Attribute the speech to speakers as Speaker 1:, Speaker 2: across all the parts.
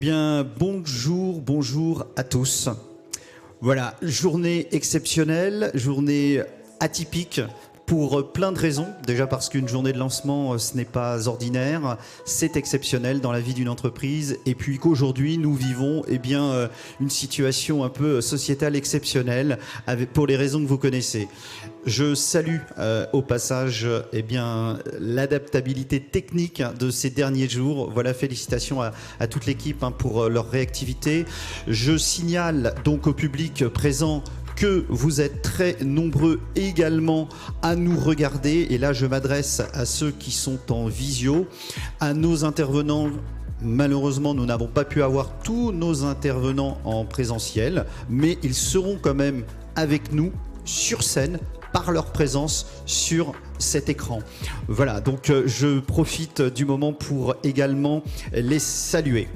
Speaker 1: Bien, bonjour à tous. Voilà, journée exceptionnelle, journée atypique pour plein de raisons. Déjà parce qu'une journée de lancement, ce n'est pas ordinaire, c'est exceptionnel dans la vie d'une entreprise. Et puis qu'aujourd'hui, nous vivons une situation un peu sociétale exceptionnelle pour les raisons que vous connaissez. Je salue au passage l'adaptabilité technique de ces derniers jours. Voilà, félicitations à toute l'équipe pour leur réactivité. Je signale donc au public présent que vous êtes très nombreux également à nous regarder. Et là, je m'adresse à ceux qui sont en visio, à nos intervenants. Malheureusement, nous n'avons pas pu avoir tous nos intervenants en présentiel, mais ils seront quand même avec nous sur scène par leur présence sur cet écran. Voilà, donc je profite du moment pour également les saluer.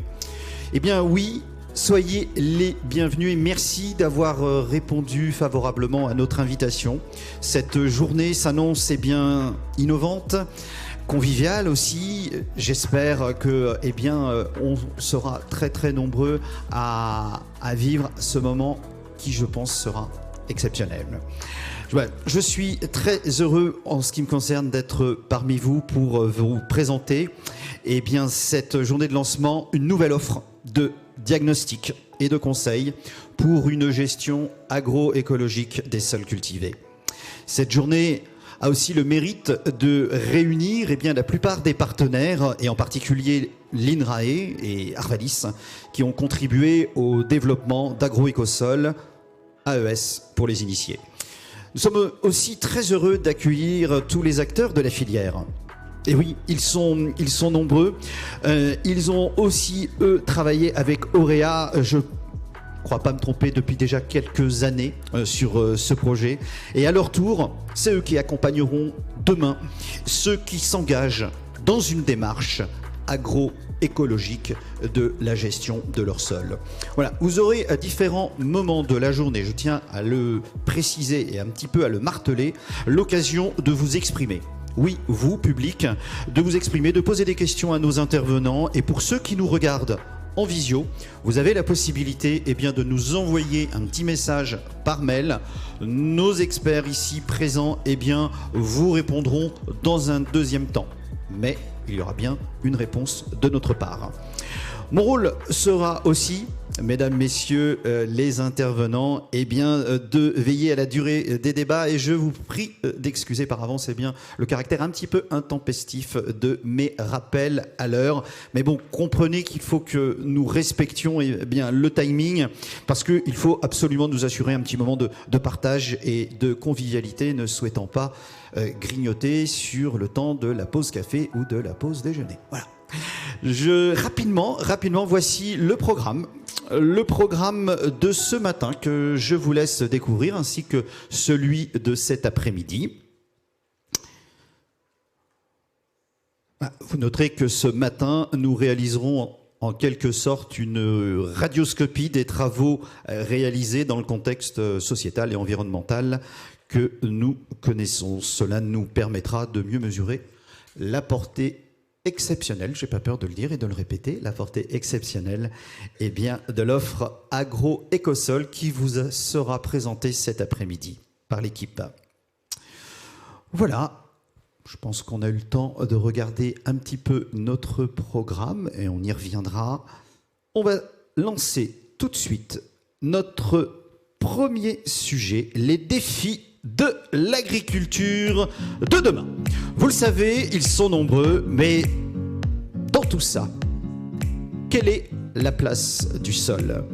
Speaker 1: Eh bien oui, soyez les bienvenus et merci d'avoir répondu favorablement à notre invitation. Cette journée s'annonce innovante, conviviale aussi. J'espère que on sera très nombreux à vivre ce moment qui, je pense, sera exceptionnel. Je suis très heureux en ce qui me concerne d'être parmi vous pour vous présenter cette journée de lancement, une nouvelle offre de diagnostic et de conseils pour une gestion agroécologique des sols cultivés. Cette journée a aussi le mérite de réunir la plupart des partenaires, et en particulier l'INRAE et Arvalis, qui ont contribué au développement d'AgroÉcosol, AES pour les initiés. Nous sommes aussi très heureux d'accueillir tous les acteurs de la filière. Et oui, ils sont nombreux. Ils ont aussi, eux, travaillé avec Auréa, je ne crois pas me tromper, depuis déjà quelques années sur ce projet. Et à leur tour, c'est eux qui accompagneront demain ceux qui s'engagent dans une démarche agroécologique de la gestion de leur sol. Voilà, vous aurez à différents moments de la journée, je tiens à le préciser et un petit peu à le marteler, l'occasion de vous exprimer. Oui, vous, public, de vous exprimer, de poser des questions à nos intervenants. Et pour ceux qui nous regardent en visio, vous avez la possibilité de nous envoyer un petit message par mail. Nos experts ici présents vous répondront dans un deuxième temps. Mais il y aura bien une réponse de notre part. Mon rôle sera aussi, mesdames, messieurs, les intervenants, de veiller à la durée des débats, et je vous prie d'excuser par avance le caractère un petit peu intempestif de mes rappels à l'heure. Mais bon, comprenez qu'il faut que nous respections le timing, parce qu'il faut absolument nous assurer un petit moment de partage et de convivialité, ne souhaitant pas grignoter sur le temps de la pause café ou de la pause déjeuner. Voilà. Rapidement, voici le programme de ce matin que je vous laisse découvrir, ainsi que celui de cet après-midi. Vous noterez que ce matin, nous réaliserons en quelque sorte une radioscopie des travaux réalisés dans le contexte sociétal et environnemental que nous connaissons. Cela nous permettra de mieux mesurer la portée exceptionnelle, j'ai pas peur de le dire et de le répéter, la portée exceptionnelle de l'offre AgroÉcosol qui vous sera présentée cet après-midi par l'équipe. Voilà, je pense qu'on a eu le temps de regarder un petit peu notre programme et on y reviendra. On va lancer tout de suite notre premier sujet, les défis de l'agriculture de demain. Vous le savez, ils sont nombreux, mais dans tout ça, quelle est la place du sol ?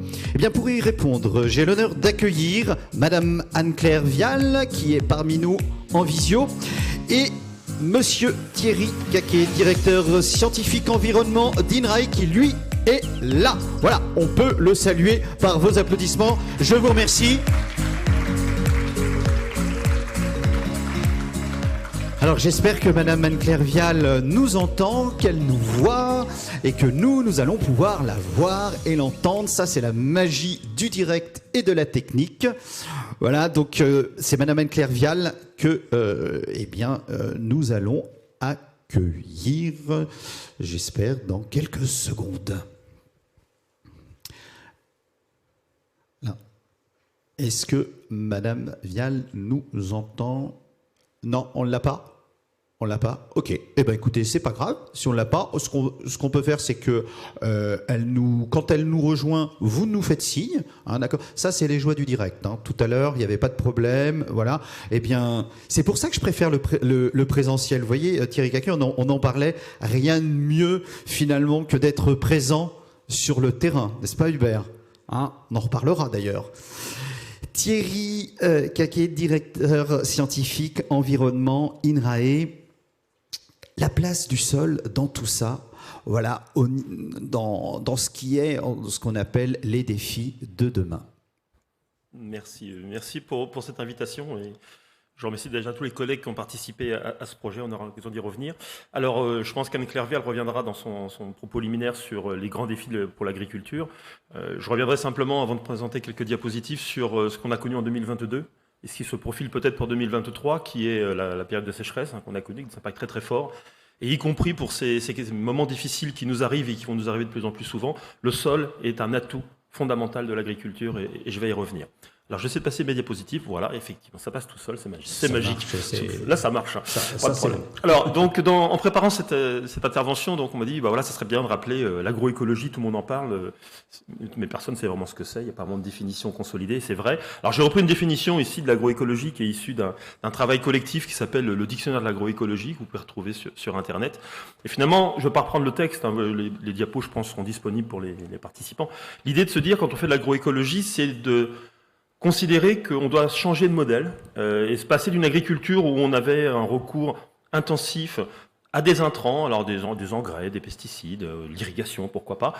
Speaker 1: Pour y répondre, j'ai l'honneur d'accueillir Madame Anne-Claire Vial, qui est parmi nous en visio, et Monsieur Thierry Caquet, directeur scientifique environnement d'INRAE, qui lui est là. Voilà, on peut le saluer par vos applaudissements. Je vous remercie. Alors j'espère que Madame Anne-Claire Vial nous entend, qu'elle nous voit et que nous allons pouvoir la voir et l'entendre. Ça, c'est la magie du direct et de la technique. Voilà, donc c'est Madame Anne-Claire Vial que nous allons accueillir, j'espère, dans quelques secondes. Est-ce que Madame Vial nous entend? Non, on ne l'a pas? On l'a pas? Ok. Eh ben écoutez, c'est pas grave. Si on l'a pas, ce qu'on peut faire, c'est que quand elle nous rejoint, vous nous faites signe. Hein, d'accord. Ça, c'est les joies du direct. Hein. Tout à l'heure, il n'y avait pas de problème. Voilà. Eh bien, c'est pour ça que je préfère le présentiel. Vous voyez, Thierry Caquet, on en parlait. Rien de mieux finalement que d'être présent sur le terrain, n'est-ce pas, Hubert? Hein, on en reparlera d'ailleurs. Thierry Caquet, directeur scientifique environnement INRAE. La place du sol dans tout ça, voilà, dans ce qu'on appelle les défis de demain.
Speaker 2: Merci pour cette invitation. Et je remercie déjà tous les collègues qui ont participé à ce projet. On aura l'occasion d'y revenir. Alors, je pense qu'Anne-Claire Vial reviendra dans son propos liminaire sur les grands défis pour l'agriculture. Je reviendrai simplement, avant de présenter quelques diapositives, sur ce qu'on a connu en 2022. Et ce qui se profile peut-être pour 2023, qui est la période de sécheresse qu'on a connue, qui s'impacte très très fort. Et y compris pour ces moments difficiles qui nous arrivent et qui vont nous arriver de plus en plus souvent, le sol est un atout fondamental de l'agriculture et je vais y revenir. Alors, je vais essayer de passer mes diapositives. Voilà, effectivement, ça passe tout seul, c'est magique. C'est magique. Là, ça marche. Pas de problème. Alors, donc, en préparant cette intervention, donc, on m'a dit, bah voilà, ça serait bien de rappeler l'agroécologie. Tout le monde en parle, mais personne ne sait vraiment ce que c'est. Il n'y a pas vraiment de définition consolidée, c'est vrai. Alors, j'ai repris une définition ici de l'agroécologie qui est issue d'un travail collectif qui s'appelle le dictionnaire de l'agroécologie, que vous pouvez retrouver sur Internet. Et finalement, je ne vais pas reprendre le texte. Hein, les diapos, je pense, seront disponibles pour les participants. L'idée de se dire, quand on fait de l'agroécologie, c'est de considérer qu'on doit changer de modèle et se passer d'une agriculture où on avait un recours intensif à des intrants, alors des engrais, des pesticides, l'irrigation, pourquoi pas.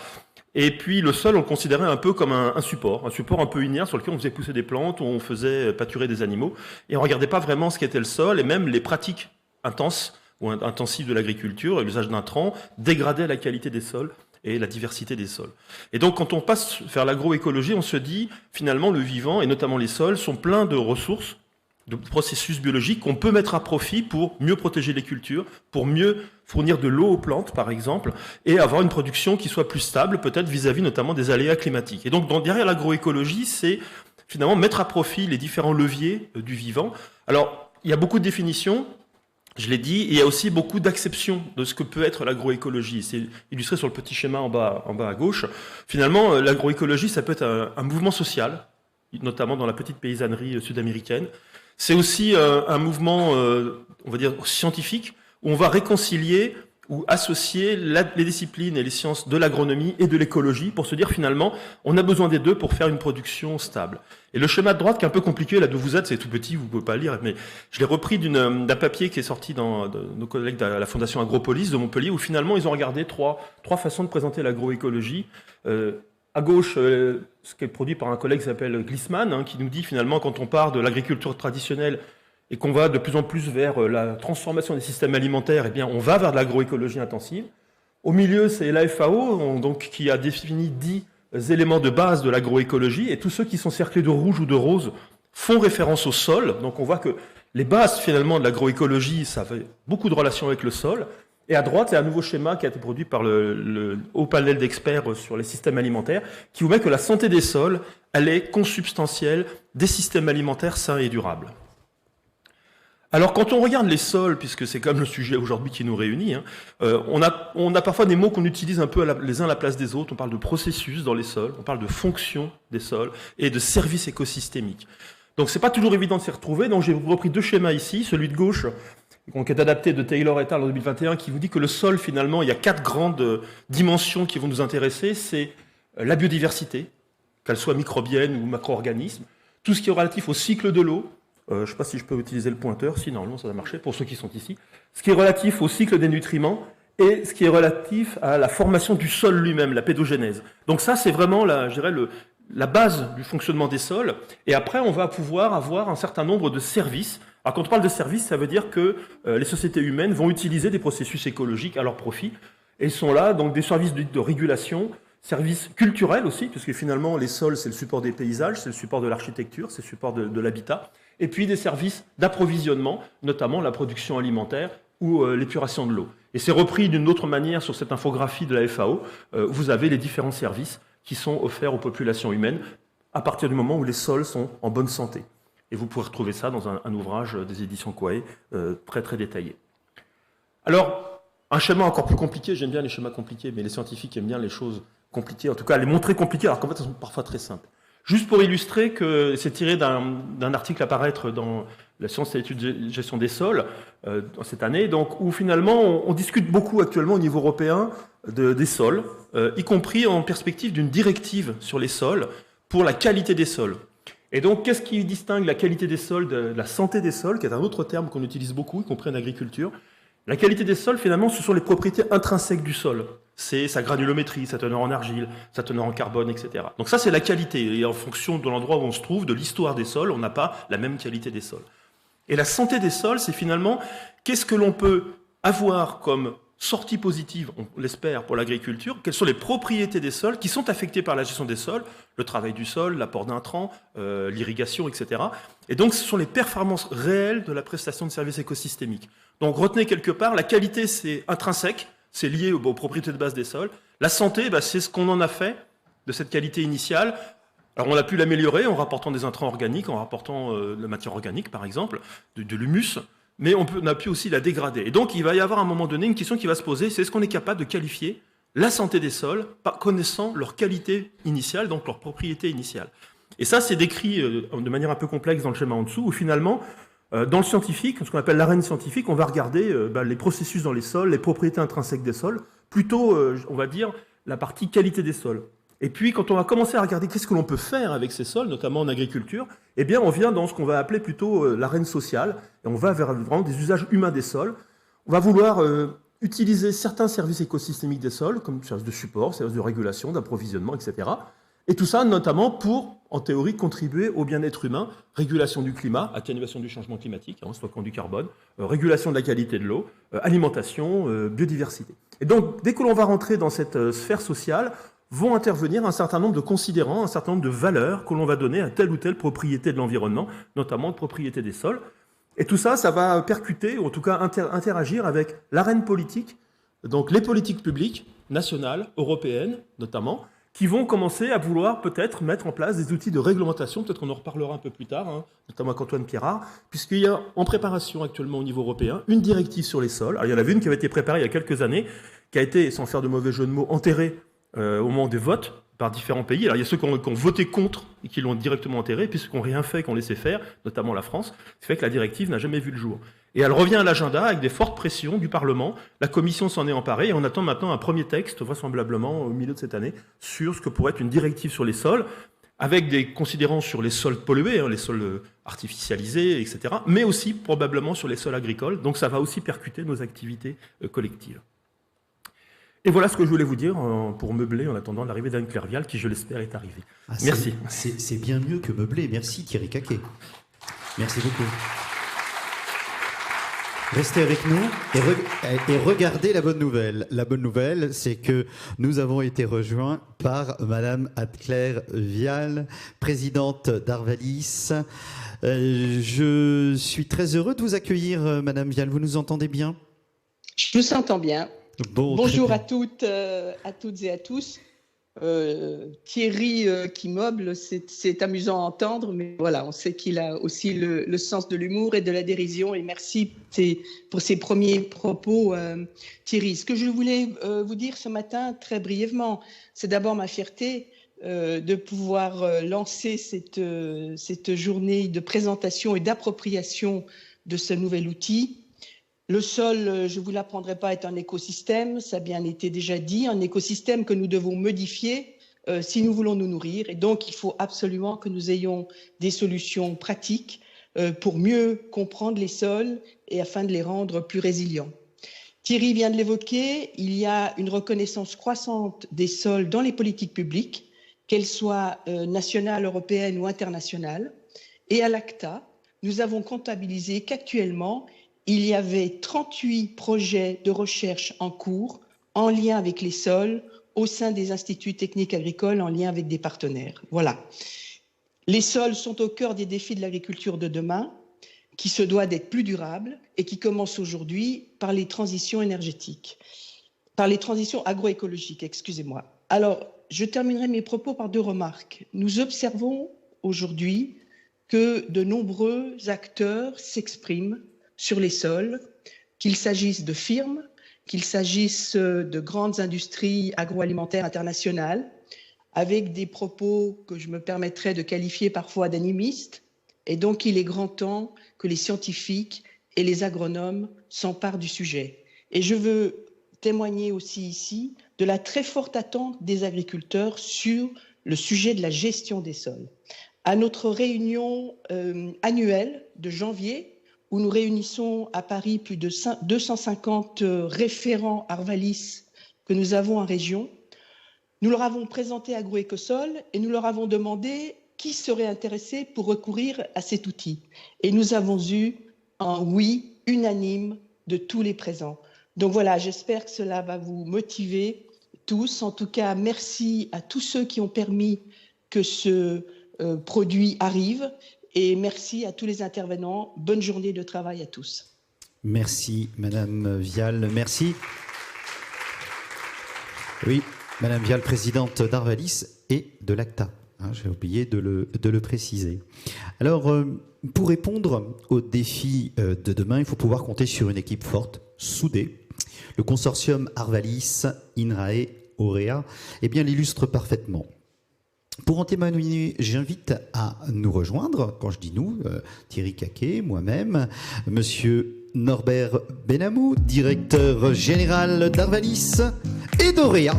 Speaker 2: Et puis le sol, on le considérait un peu comme un support un peu inerte sur lequel on faisait pousser des plantes, où on faisait pâturer des animaux, et on ne regardait pas vraiment ce qu'était le sol, et même les pratiques intenses ou intensives de l'agriculture, et l'usage d'intrants, dégradaient la qualité des sols et la diversité des sols. Et donc, quand on passe vers l'agroécologie, on se dit, finalement, le vivant, et notamment les sols, sont pleins de ressources, de processus biologiques qu'on peut mettre à profit pour mieux protéger les cultures, pour mieux fournir de l'eau aux plantes, par exemple, et avoir une production qui soit plus stable, peut-être vis-à-vis notamment des aléas climatiques. Et donc, derrière l'agroécologie, c'est finalement mettre à profit les différents leviers du vivant. Alors, il y a beaucoup de définitions. Je l'ai dit, il y a aussi beaucoup d'acceptions de ce que peut être l'agroécologie. C'est illustré sur le petit schéma en bas à gauche. Finalement, l'agroécologie, ça peut être un mouvement social, notamment dans la petite paysannerie sud-américaine. C'est aussi un mouvement, on va dire, scientifique, où on va réconcilier ou associer les disciplines et les sciences de l'agronomie et de l'écologie pour se dire finalement, on a besoin des deux pour faire une production stable. Et le schéma de droite qui est un peu compliqué, là d'où vous êtes, c'est tout petit, vous ne pouvez pas le lire, mais je l'ai repris d'un papier qui est sorti dans nos collègues de la Fondation Agropolis de Montpellier, où finalement ils ont regardé trois façons de présenter l'agroécologie. À gauche, ce qui est produit par un collègue qui s'appelle Glissman, hein, qui nous dit finalement quand on part de l'agriculture traditionnelle et qu'on va de plus en plus vers la transformation des systèmes alimentaires, eh bien on va vers de l'agroécologie intensive. Au milieu, c'est la FAO, donc, qui a défini 10 éléments de base de l'agroécologie, et tous ceux qui sont cerclés de rouge ou de rose font référence au sol. Donc on voit que les bases finalement de l'agroécologie, ça fait beaucoup de relations avec le sol. Et à droite, il y a un nouveau schéma qui a été produit par le haut panel d'experts sur les systèmes alimentaires, qui vous met que la santé des sols, elle est consubstantielle des systèmes alimentaires sains et durables. Alors, quand on regarde les sols, puisque c'est comme le sujet aujourd'hui qui nous réunit, hein, on a parfois des mots qu'on utilise un peu les uns à la place des autres. On parle de processus dans les sols, on parle de fonction des sols et de services écosystémiques. Donc, c'est pas toujours évident de s'y retrouver. Donc, j'ai repris deux schémas ici. Celui de gauche, qui est adapté de Taylor et al. En 2021, qui vous dit que le sol, finalement, il y a 4 grandes dimensions qui vont nous intéresser. C'est la biodiversité, qu'elle soit microbienne ou macro-organisme, tout ce qui est relatif au cycle de l'eau. Je ne sais pas si je peux utiliser le pointeur, si normalement ça va marcher, pour ceux qui sont ici. Ce qui est relatif au cycle des nutriments et ce qui est relatif à la formation du sol lui-même, la pédogénèse. Donc ça, c'est vraiment, je dirais, la base du fonctionnement des sols. Et après, on va pouvoir avoir un certain nombre de services. Alors quand on parle de services, ça veut dire que les sociétés humaines vont utiliser des processus écologiques à leur profit. Et ils sont là, donc des services de régulation, services culturels aussi, puisque finalement, les sols, c'est le support des paysages, c'est le support de l'architecture, c'est le support de l'habitat. Et puis des services d'approvisionnement, notamment la production alimentaire ou l'épuration de l'eau. Et c'est repris d'une autre manière sur cette infographie de la FAO. Vous avez les différents services qui sont offerts aux populations humaines, à partir du moment où les sols sont en bonne santé. Et vous pourrez retrouver ça dans un ouvrage des éditions Quae, très très détaillé. Alors, un schéma encore plus compliqué, j'aime bien les schémas compliqués, mais les scientifiques aiment bien les choses compliquées, en tout cas les montrer compliquées, alors qu'en fait elles sont parfois très simples. Juste pour illustrer que c'est tiré d'un article à paraître dans la science et l'étude de gestion des sols cette année, donc, où finalement on discute beaucoup actuellement au niveau européen des sols, y compris en perspective d'une directive sur les sols pour la qualité des sols. Et donc, qu'est-ce qui distingue la qualité des sols de la santé des sols, qui est un autre terme qu'on utilise beaucoup, y compris en agriculture? La qualité des sols, finalement, ce sont les propriétés intrinsèques du sol. C'est sa granulométrie, sa teneur en argile, sa teneur en carbone, etc. Donc ça, c'est la qualité. Et en fonction de l'endroit où on se trouve, de l'histoire des sols, on n'a pas la même qualité des sols. Et la santé des sols, c'est finalement qu'est-ce que l'on peut avoir comme sortie positive, on l'espère, pour l'agriculture, quelles sont les propriétés des sols qui sont affectées par la gestion des sols, le travail du sol, l'apport d'intrants, l'irrigation, etc. Et donc, ce sont les performances réelles de la prestation de services écosystémiques. Donc, retenez quelque part, la qualité, c'est intrinsèque, c'est lié aux propriétés de base des sols. La santé, c'est ce qu'on en a fait de cette qualité initiale. Alors, on a pu l'améliorer en rapportant des intrants organiques, en rapportant de la matière organique, par exemple, de l'humus, mais on a pu aussi la dégrader. Et donc, il va y avoir à un moment donné une question qui va se poser, c'est est-ce qu'on est capable de qualifier la santé des sols par connaissant leur qualité initiale, donc leur propriété initiale. Et ça, c'est décrit de manière un peu complexe dans le schéma en dessous, où finalement, dans le scientifique, ce qu'on appelle l'arène scientifique, on va regarder les processus dans les sols, les propriétés intrinsèques des sols, plutôt, on va dire, la partie qualité des sols. Et puis, quand on va commencer à regarder qu'est-ce que l'on peut faire avec ces sols, notamment en agriculture, eh bien, on vient dans ce qu'on va appeler plutôt l'arène sociale, et on va vers vraiment des usages humains des sols. On va vouloir utiliser certains services écosystémiques des sols, comme services de support, services de régulation, d'approvisionnement, etc. Et tout ça, notamment pour, en théorie, contribuer au bien-être humain, régulation du climat, atténuation du changement climatique, stockant du carbone, régulation de la qualité de l'eau, alimentation, biodiversité. Et donc, dès que l'on va rentrer dans cette sphère sociale, vont intervenir un certain nombre de considérants, un certain nombre de valeurs que l'on va donner à telle ou telle propriété de l'environnement, notamment de propriété des sols. Et tout ça, ça va percuter, ou en tout cas interagir avec l'arène politique, donc les politiques publiques, nationales, européennes notamment, qui vont commencer à vouloir peut-être mettre en place des outils de réglementation, peut-être qu'on en reparlera un peu plus tard, notamment avec Antoine Pierrard, puisqu'il y a en préparation actuellement au niveau européen une directive sur les sols. Alors il y en avait une qui avait été préparée il y a quelques années, qui a été, sans faire de mauvais jeu de mots, enterrée au moment des votes par différents pays. Alors il y a ceux qui ont voté contre et qui l'ont directement enterré, puis ceux qui n'ont rien fait, qui ont laissé faire, notamment la France, ce qui fait que la directive n'a jamais vu le jour. Et elle revient à l'agenda avec des fortes pressions du Parlement. La Commission s'en est emparée et on attend maintenant un premier texte, vraisemblablement au milieu de cette année, sur ce que pourrait être une directive sur les sols, avec des considérants sur les sols pollués, les sols artificialisés, etc., mais aussi probablement sur les sols agricoles. Donc ça va aussi percuter nos activités collectives. Et voilà ce que je voulais vous dire pour meubler en attendant l'arrivée d'Anne-Claire Vial, qui, je l'espère, est arrivée. Merci.
Speaker 1: C'est bien mieux que meubler. Merci Thierry Caquet. Merci beaucoup. Restez avec nous et regardez la bonne nouvelle. La bonne nouvelle, c'est que nous avons été rejoints par Madame Anne-Claire Vial, présidente d'Arvalis. Je suis très heureux de vous accueillir, Madame Vial. Vous nous entendez bien?
Speaker 3: Je vous entends bien.
Speaker 1: Bon,
Speaker 3: bonjour à toutes et à tous. Thierry qui meuble, c'est amusant à entendre, mais voilà, on sait qu'il a aussi le sens de l'humour et de la dérision. Et merci pour ces premiers propos, Thierry. Ce que je voulais vous dire ce matin, très brièvement, c'est d'abord ma fierté de pouvoir lancer cette journée de présentation et d'appropriation de ce nouvel outil. Le sol, je ne vous l'apprendrai pas, est un écosystème, ça a bien été déjà dit, un écosystème que nous devons modifier si nous voulons nous nourrir. Et donc, il faut absolument que nous ayons des solutions pratiques pour mieux comprendre les sols et afin de les rendre plus résilients. Thierry vient de l'évoquer, il y a une reconnaissance croissante des sols dans les politiques publiques, qu'elles soient nationales, européennes ou internationales. Et à l'ACTA, nous avons comptabilisé qu'actuellement, il y avait 38 projets de recherche en cours en lien avec les sols au sein des instituts techniques agricoles en lien avec des partenaires. Voilà. Les sols sont au cœur des défis de l'agriculture de demain qui se doit d'être plus durable et qui commence aujourd'hui par les transitions énergétiques, par les transitions agroécologiques, excusez-moi. Alors, je terminerai mes propos par 2 remarques. Nous observons aujourd'hui que de nombreux acteurs s'expriment sur les sols, qu'il s'agisse de firmes, qu'il s'agisse de grandes industries agroalimentaires internationales, avec des propos que je me permettrais de qualifier parfois d'animistes. Et donc, il est grand temps que les scientifiques et les agronomes s'emparent du sujet. Et je veux témoigner aussi ici de la très forte attente des agriculteurs sur le sujet de la gestion des sols. À notre réunion annuelle de janvier, où nous réunissons à Paris plus de 250 référents Arvalis que nous avons en région, nous leur avons présenté Agroécosol et nous leur avons demandé qui serait intéressé pour recourir à cet outil. Et nous avons eu un oui unanime de tous les présents. Donc voilà, j'espère que cela va vous motiver tous. En tout cas, merci à tous ceux qui ont permis que ce produit arrive et merci à tous les intervenants. Bonne journée de travail à tous.
Speaker 1: Merci Madame Vial, merci. Oui, Madame Vial, présidente d'Arvalis et de l'ACTA. J'ai oublié de le préciser. Alors, pour répondre aux défis de demain, il faut pouvoir compter sur une équipe forte, soudée. Le consortium Arvalis, INRAE, Auréa, l'illustre parfaitement. Pour en témoigner, j'invite à nous rejoindre, quand je dis nous, Thierry Caquet, moi-même, Monsieur Norbert Benamou, directeur général d'Arvalis et d'Auréa.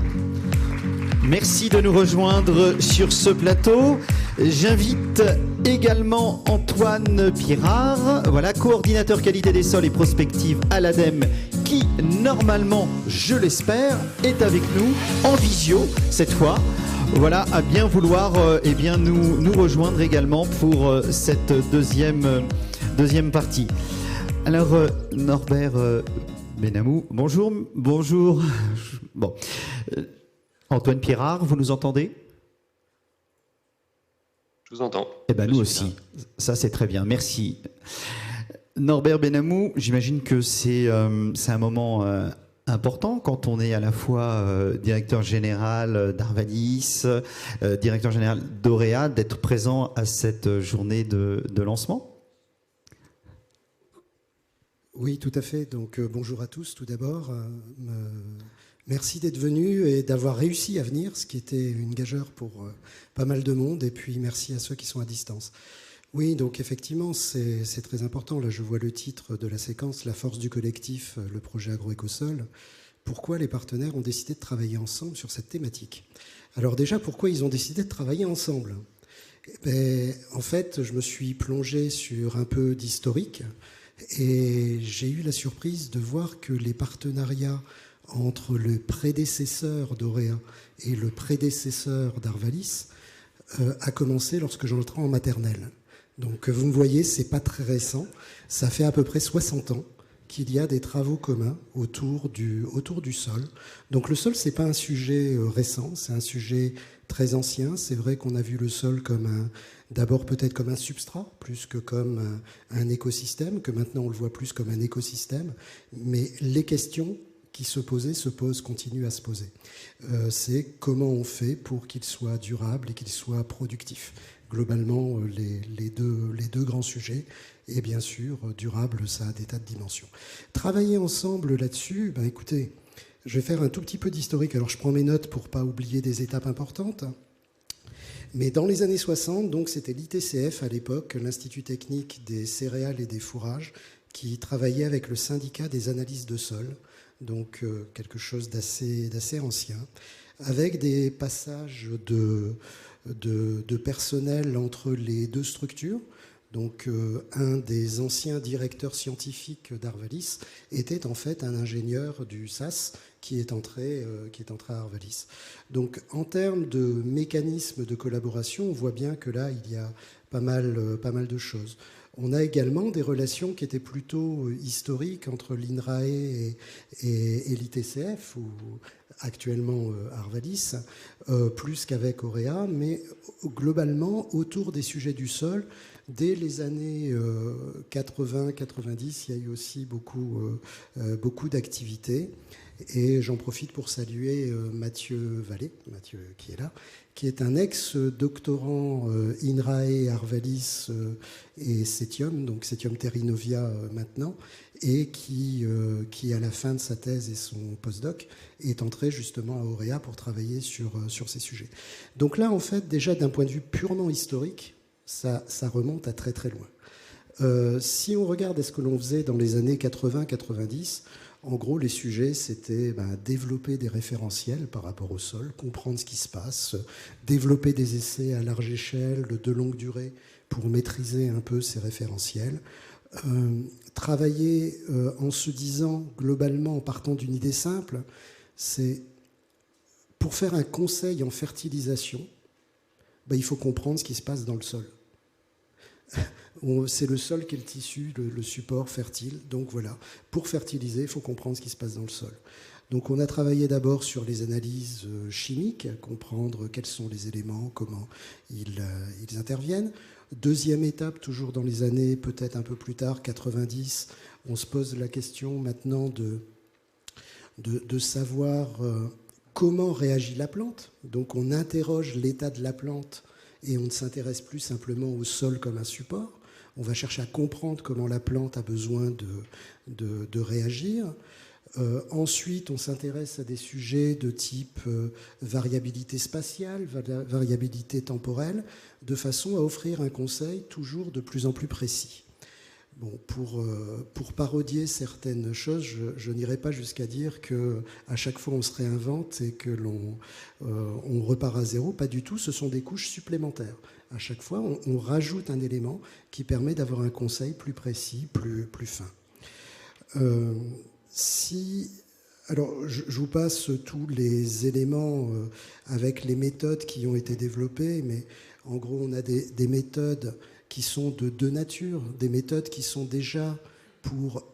Speaker 1: Merci de nous rejoindre sur ce plateau. J'invite également Antoine Pirard, coordinateur qualité des sols et prospective à l'ADEME, qui normalement, je l'espère, est avec nous en visio cette fois. À bien vouloir nous rejoindre également pour cette deuxième partie. Alors, Norbert Benamou, bonjour. Bon. Antoine Pirard, vous nous entendez ?
Speaker 4: Je vous entends.
Speaker 1: Nous aussi. Ça, c'est très bien. Merci. Norbert Benamou, j'imagine que c'est un moment important quand on est à la fois directeur général d'Arvalis, directeur général d'Auréa, d'être présent à cette journée de lancement.
Speaker 5: Oui, tout à fait. Donc, bonjour à tous, tout d'abord. Merci d'être venus et d'avoir réussi à venir, ce qui était une gageure pour pas mal de monde. Et puis, merci à ceux qui sont à distance. Oui, donc effectivement, c'est très important. Là, je vois le titre de la séquence, La force du collectif, le projet Agroécosol. Pourquoi les partenaires ont décidé de travailler ensemble sur cette thématique ? Alors déjà, pourquoi ils ont décidé de travailler ensemble ? En fait, je me suis plongé sur un peu d'historique et j'ai eu la surprise de voir que les partenariats entre le prédécesseur d'Auréa et le prédécesseur d'Arvalis a commencé lorsque j'entrais en maternelle. Donc vous me voyez, c'est pas très récent. Ça fait à peu près 60 ans qu'il y a des travaux communs autour du sol. Donc le sol, c'est pas un sujet récent, c'est un sujet très ancien. C'est vrai qu'on a vu le sol comme d'abord peut-être comme un substrat, plus que comme un écosystème, que maintenant on le voit plus comme un écosystème. Mais les questions qui se posent, continuent à se poser. C'est comment on fait pour qu'il soit durable et qu'il soit productif. Globalement, les deux grands sujets. Et bien sûr, durable, ça a des tas de dimensions. Travailler ensemble là-dessus, écoutez, je vais faire un tout petit peu d'historique. Alors, je prends mes notes pour ne pas oublier des étapes importantes. Mais dans les années 60, donc, c'était l'ITCF à l'époque, l'Institut technique des céréales et des fourrages, qui travaillait avec le syndicat des analyses de sol. Donc quelque chose d'assez ancien, avec des passages de personnel entre les deux structures. Donc un des anciens directeurs scientifiques d'Arvalis était en fait un ingénieur du SAS qui est entré à Arvalis. Donc en termes de mécanismes de collaboration, on voit bien que là, il y a pas mal de choses. On a également des relations qui étaient plutôt historiques entre l'INRAE et l'ITCF, ou actuellement Arvalis, plus qu'avec Auréa, mais globalement, autour des sujets du sol, dès les années 80-90, il y a eu aussi beaucoup d'activités. Et j'en profite pour saluer Mathieu Vallée, Mathieu qui est là, qui est un ex-doctorant INRAE, Arvalis et Cetium, donc Cetium Terrinovia maintenant, et qui, à la fin de sa thèse et son postdoc, est entré justement à Auréa pour travailler sur ces sujets. Donc là, en fait, déjà d'un point de vue purement historique, ça remonte à très très loin. Si on regarde ce que l'on faisait dans les années 80-90, en gros, les sujets, c'était développer des référentiels par rapport au sol, comprendre ce qui se passe, développer des essais à large échelle, de longue durée, pour maîtriser un peu ces référentiels. Travailler en se disant, globalement, en partant d'une idée simple, c'est pour faire un conseil en fertilisation, il faut comprendre ce qui se passe dans le sol. C'est le sol qui est le tissu, le support fertile. Donc voilà, pour fertiliser, il faut comprendre ce qui se passe dans le sol. Donc on a travaillé d'abord sur les analyses chimiques, comprendre quels sont les éléments, comment ils interviennent. Deuxième étape, toujours dans les années peut-être un peu plus tard, 90, on se pose la question maintenant de savoir comment réagit la plante. Donc on interroge l'état de la plante et on ne s'intéresse plus simplement au sol comme un support. On va chercher à comprendre comment la plante a besoin de réagir. Ensuite, on s'intéresse à des sujets de type variabilité spatiale, variabilité temporelle, de façon à offrir un conseil toujours de plus en plus précis. Bon, pour parodier certaines choses, je n'irai pas jusqu'à dire qu'à chaque fois on se réinvente et que on repart à zéro. Pas du tout, ce sont des couches supplémentaires. À chaque fois, on rajoute un élément qui permet d'avoir un conseil plus précis, plus fin. Alors, je vous passe tous les éléments avec les méthodes qui ont été développées, mais en gros, on a des méthodes qui sont de deux natures, des méthodes qui sont déjà pour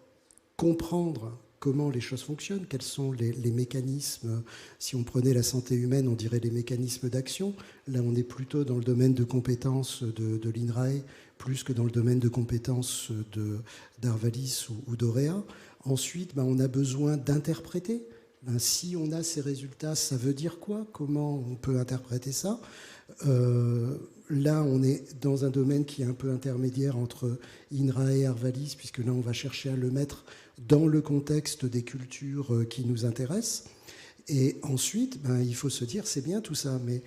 Speaker 5: comprendre comment les choses fonctionnent, quels sont les mécanismes. Si on prenait la santé humaine, on dirait les mécanismes d'action. Là, on est plutôt dans le domaine de compétences de l'INRAE, plus que dans le domaine de compétences d'Arvalis ou d'Auréa. Ensuite, on a besoin d'interpréter. Si on a ces résultats, ça veut dire quoi? Comment on peut interpréter ça? Là, on est dans un domaine qui est un peu intermédiaire entre INRAE et Arvalis, puisque là, on va chercher à le mettre dans le contexte des cultures qui nous intéressent. Et ensuite, il faut se dire, c'est bien tout ça, mais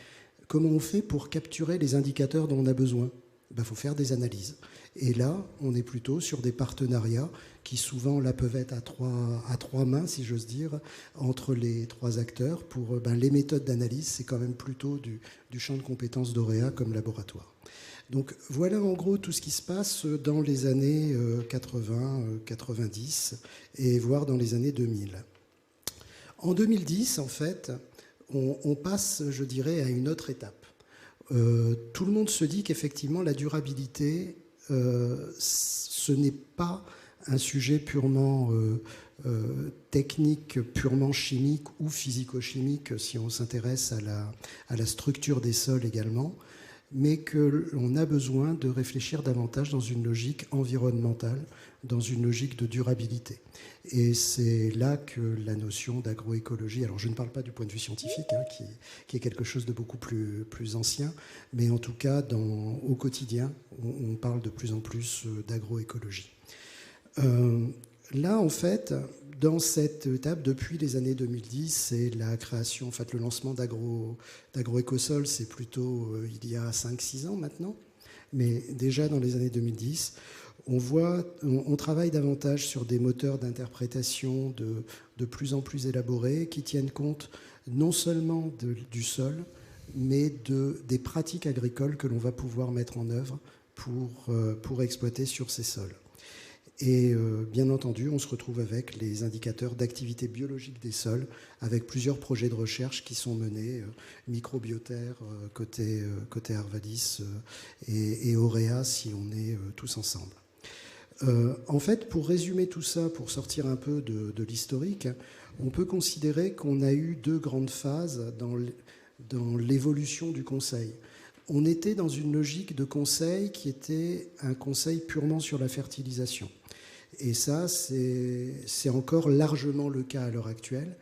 Speaker 5: comment on fait pour capturer les indicateurs dont on a besoin? Il faut faire des analyses. Et là, on est plutôt sur des partenariats qui souvent là peuvent être à trois mains, si j'ose dire, entre les trois acteurs. Pour les méthodes d'analyse, c'est quand même plutôt du champ de compétences d'Auréa comme laboratoire. Donc voilà en gros tout ce qui se passe dans les années 80, 90 et voire dans les années 2000. En 2010, en fait, on passe, je dirais, à une autre étape. Tout le monde se dit qu'effectivement la durabilité, ce n'est pas un sujet purement technique, purement chimique ou physico-chimique si on s'intéresse à la structure des sols également, mais que l'on a besoin de réfléchir davantage dans une logique environnementale, dans une logique de durabilité. Et c'est là que la notion d'agroécologie, alors je ne parle pas du point de vue scientifique, qui est quelque chose de beaucoup plus ancien, mais en tout cas, au quotidien, on parle de plus en plus d'agroécologie. Là, en fait, dans cette étape, depuis les années 2010, c'est la création, en fait, le lancement d'AgroÉcosol, c'est plutôt il y a 5-6 ans maintenant, mais déjà dans les années 2010, on travaille davantage sur des moteurs d'interprétation de plus en plus élaborés qui tiennent compte non seulement du sol, mais des pratiques agricoles que l'on va pouvoir mettre en œuvre pour exploiter sur ces sols. Et bien entendu, on se retrouve avec les indicateurs d'activité biologique des sols, avec plusieurs projets de recherche qui sont menés, microbiotaire côté Arvalis et Auréa, si on est tous ensemble. En fait, pour résumer tout ça, pour sortir un peu de l'historique, on peut considérer qu'on a eu deux grandes phases dans l'évolution du conseil. On était dans une logique de conseil qui était un conseil purement sur la fertilisation. Et ça, c'est encore largement le cas à l'heure actuelle.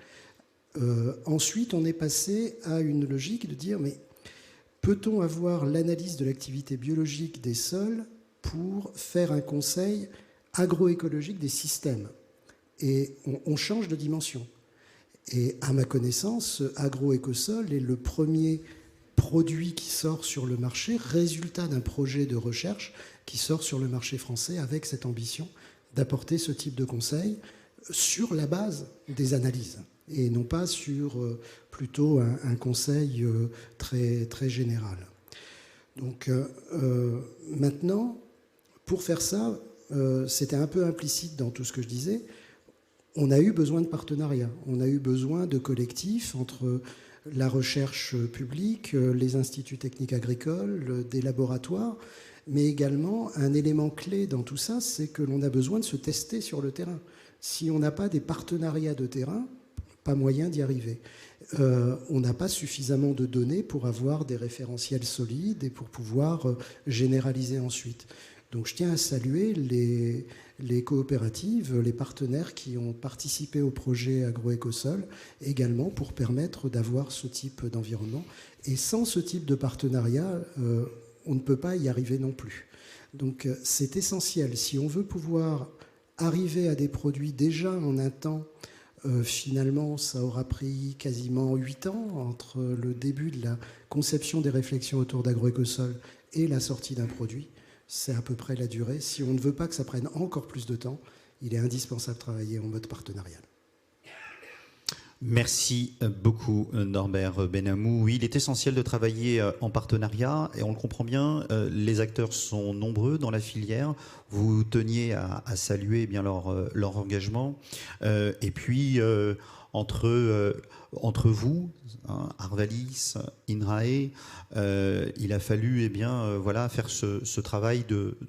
Speaker 5: Ensuite, on est passé à une logique de dire, mais peut-on avoir l'analyse de l'activité biologique des sols pour faire un conseil agroécologique des systèmes? Et on change de dimension. Et à ma connaissance, Agroécosol est le premier produit qui sort sur le marché, résultat d'un projet de recherche qui sort sur le marché français avec cette ambition d'apporter ce type de conseil sur la base des analyses et non pas sur plutôt un conseil très, très général. Donc maintenant, pour faire ça, c'était un peu implicite dans tout ce que je disais, on a eu besoin de partenariats, on a eu besoin de collectifs entre la recherche publique, les instituts techniques agricoles, des laboratoires, mais également un élément clé dans tout ça, c'est que l'on a besoin de se tester sur le terrain. Si on n'a pas des partenariats de terrain, pas moyen d'y arriver. On n'a pas suffisamment de données pour avoir des référentiels solides et pour pouvoir généraliser ensuite. Donc je tiens à saluer les coopératives, les partenaires qui ont participé au projet Agroécosol également pour permettre d'avoir ce type d'environnement. Et sans ce type de partenariat, on ne peut pas y arriver non plus. Donc c'est essentiel. Si on veut pouvoir arriver à des produits déjà en un temps, finalement ça aura pris quasiment 8 ans entre le début de la conception des réflexions autour d'Agroécosol et la sortie d'un produit. C'est à peu près la durée. Si on ne veut pas que ça prenne encore plus de temps, il est indispensable de travailler en mode partenarial.
Speaker 1: Merci beaucoup Norbert Benamou. Oui, il est essentiel de travailler en partenariat et on le comprend bien, les acteurs sont nombreux dans la filière. Vous teniez à saluer bien leur engagement. Et puis entre vous, Arvalis, INRAE, il a fallu faire ce travail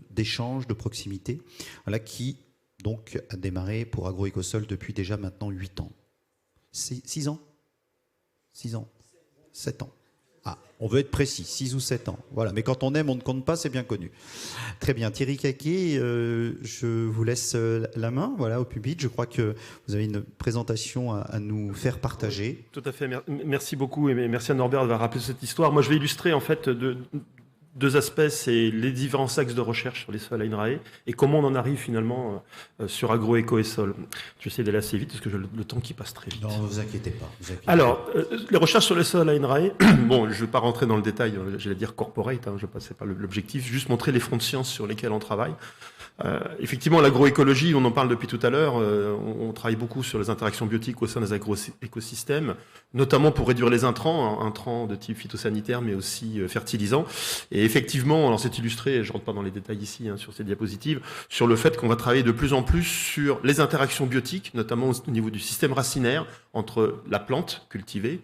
Speaker 1: d'échange, de proximité, qui donc a démarré pour Agroécosol depuis déjà maintenant 8 ans. 6 ans 6 ans 7 ans. Ah, on veut être précis, 6 ou 7 ans. Voilà, mais quand on aime, on ne compte pas, c'est bien connu. Très bien. Thierry Caquet, je vous laisse la main au public. Je crois que vous avez une présentation à nous faire partager.
Speaker 2: Tout à fait. Merci beaucoup et merci à Norbert d'avoir rappelé cette histoire. Moi, je vais illustrer en fait deux aspects, c'est les différents axes de recherche sur les sols à INRAE et comment on en arrive finalement sur Agroécosol. Je vais essayer d'aller assez vite parce que j'ai le temps qui passe très vite.
Speaker 1: Non, ne vous inquiétez pas.
Speaker 2: Alors, les recherches sur les sols à INRAE, bon, je ne vais pas rentrer dans le détail, j'allais dire corporate, c'est pas l'objectif, juste montrer les fronts de sciences sur lesquels on travaille. Effectivement, l'agroécologie, on en parle depuis tout à l'heure, on travaille beaucoup sur les interactions biotiques au sein des agroécosystèmes, notamment pour réduire les intrants de type phytosanitaire, mais aussi fertilisants. Et effectivement, alors c'est illustré, je ne rentre pas dans les détails ici sur ces diapositives, sur le fait qu'on va travailler de plus en plus sur les interactions biotiques, notamment au niveau du système racinaire entre la plante cultivée,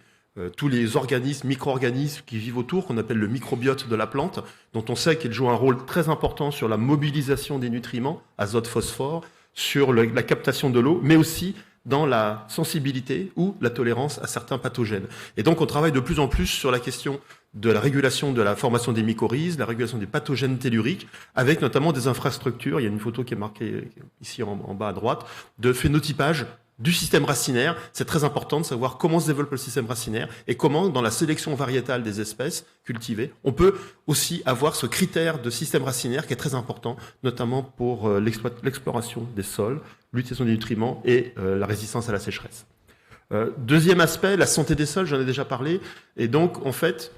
Speaker 2: tous les organismes, micro-organismes qui vivent autour, qu'on appelle le microbiote de la plante, dont on sait qu'il joue un rôle très important sur la mobilisation des nutriments, azote, phosphore, sur la captation de l'eau, mais aussi dans la sensibilité ou la tolérance à certains pathogènes. Et donc on travaille de plus en plus sur la question de la régulation de la formation des mycorhizes, la régulation des pathogènes telluriques, avec notamment des infrastructures, il y a une photo qui est marquée ici en bas à droite, de phénotypage du système racinaire. C'est très important de savoir comment se développe le système racinaire et comment, dans la sélection variétale des espèces cultivées, on peut aussi avoir ce critère de système racinaire qui est très important, notamment pour l'exploration des sols, l'utilisation des nutriments et la résistance à la sécheresse. Deuxième aspect, la santé des sols, j'en ai déjà parlé. Et donc, en fait,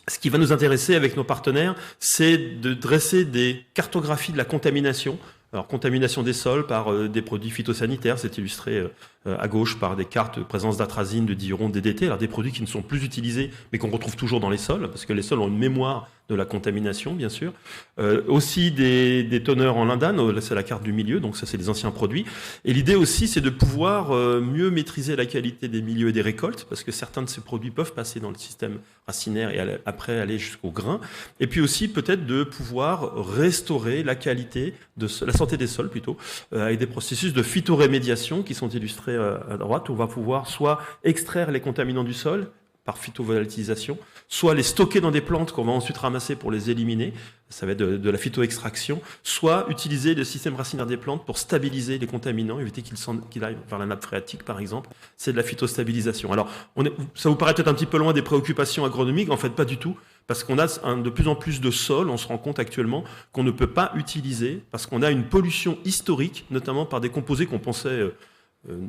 Speaker 2: ce qui va nous intéresser avec nos partenaires, c'est de dresser des cartographies de la contamination. Alors, contamination des sols par des produits phytosanitaires, c'est illustré à gauche par des cartes de présence d'atrazine, de diuron, de DDT, alors des produits qui ne sont plus utilisés, mais qu'on retrouve toujours dans les sols, parce que les sols ont une mémoire de la contamination, bien sûr. Aussi des teneurs en lindane, là c'est la carte du milieu, donc ça c'est des anciens produits. Et l'idée aussi, c'est de pouvoir mieux maîtriser la qualité des milieux et des récoltes, parce que certains de ces produits peuvent passer dans le système racinaire et après aller jusqu'au grain. Et puis aussi peut-être de pouvoir restaurer la qualité de la santé des sols plutôt, avec des processus de phytorémédiation qui sont illustrés à droite, où on va pouvoir soit extraire les contaminants du sol par phytovolatilisation, soit les stocker dans des plantes qu'on va ensuite ramasser pour les éliminer, ça va être de la phytoextraction, soit utiliser le système racinaire des plantes pour stabiliser les contaminants, éviter qu'ils aillent vers la nappe phréatique par exemple, c'est de la phytostabilisation. Alors ça vous paraît peut-être un petit peu loin des préoccupations agronomiques, en fait pas du tout, parce qu'on a de plus en plus de sols, on se rend compte actuellement qu'on ne peut pas utiliser, parce qu'on a une pollution historique, notamment par des composés qu'on pensait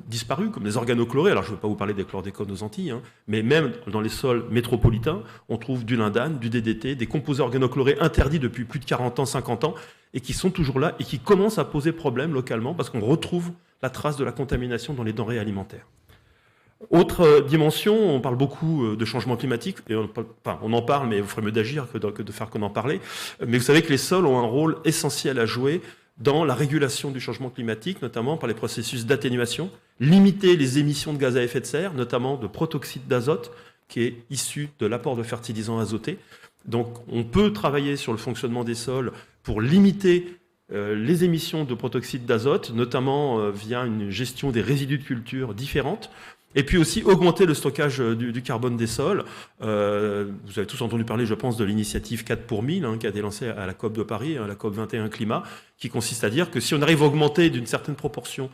Speaker 2: disparus, comme les organochlorés. Alors je ne veux pas vous parler des chlordécones aux Antilles, hein, mais même dans les sols métropolitains, on trouve du lindane, du DDT, des composés organochlorés interdits depuis plus de 40 ans, 50 ans, et qui sont toujours là, et qui commencent à poser problème localement, parce qu'on retrouve la trace de la contamination dans les denrées alimentaires. Autre dimension, on parle beaucoup de changement climatique, et on en parle, mais il ferait mieux d'agir que de faire qu'on en parlait. Mais vous savez que les sols ont un rôle essentiel à jouer dans la régulation du changement climatique, notamment par les processus d'atténuation, limiter les émissions de gaz à effet de serre, notamment de protoxyde d'azote, qui est issu de l'apport de fertilisants azotés. Donc on peut travailler sur le fonctionnement des sols pour limiter les émissions de protoxyde d'azote, notamment via une gestion des résidus de culture différentes. Et puis aussi augmenter le stockage du carbone des sols. Vous avez tous entendu parler, je pense, de l'initiative 4 pour 1000, qui a été lancée à la COP de Paris, la COP 21 climat, qui consiste à dire que si on arrive à augmenter d'une certaine proportion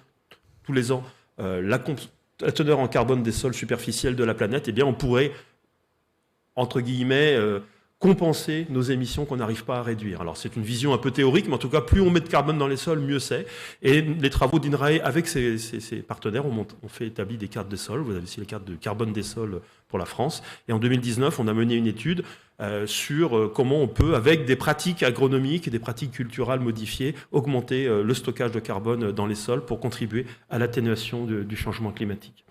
Speaker 2: tous les ans la teneur en carbone des sols superficiels de la planète, eh bien on pourrait, entre guillemets, compenser nos émissions qu'on n'arrive pas à réduire. Alors c'est une vision un peu théorique, mais en tout cas, plus on met de carbone dans les sols, mieux c'est. Et les travaux d'INRAE avec ses partenaires ont fait établir des cartes des sols. Vous avez ici les cartes de carbone des sols pour la France. Et en 2019, on a mené une étude sur comment on peut, avec des pratiques agronomiques et des pratiques culturales modifiées, augmenter le stockage de carbone dans les sols pour contribuer à l'atténuation du changement climatique.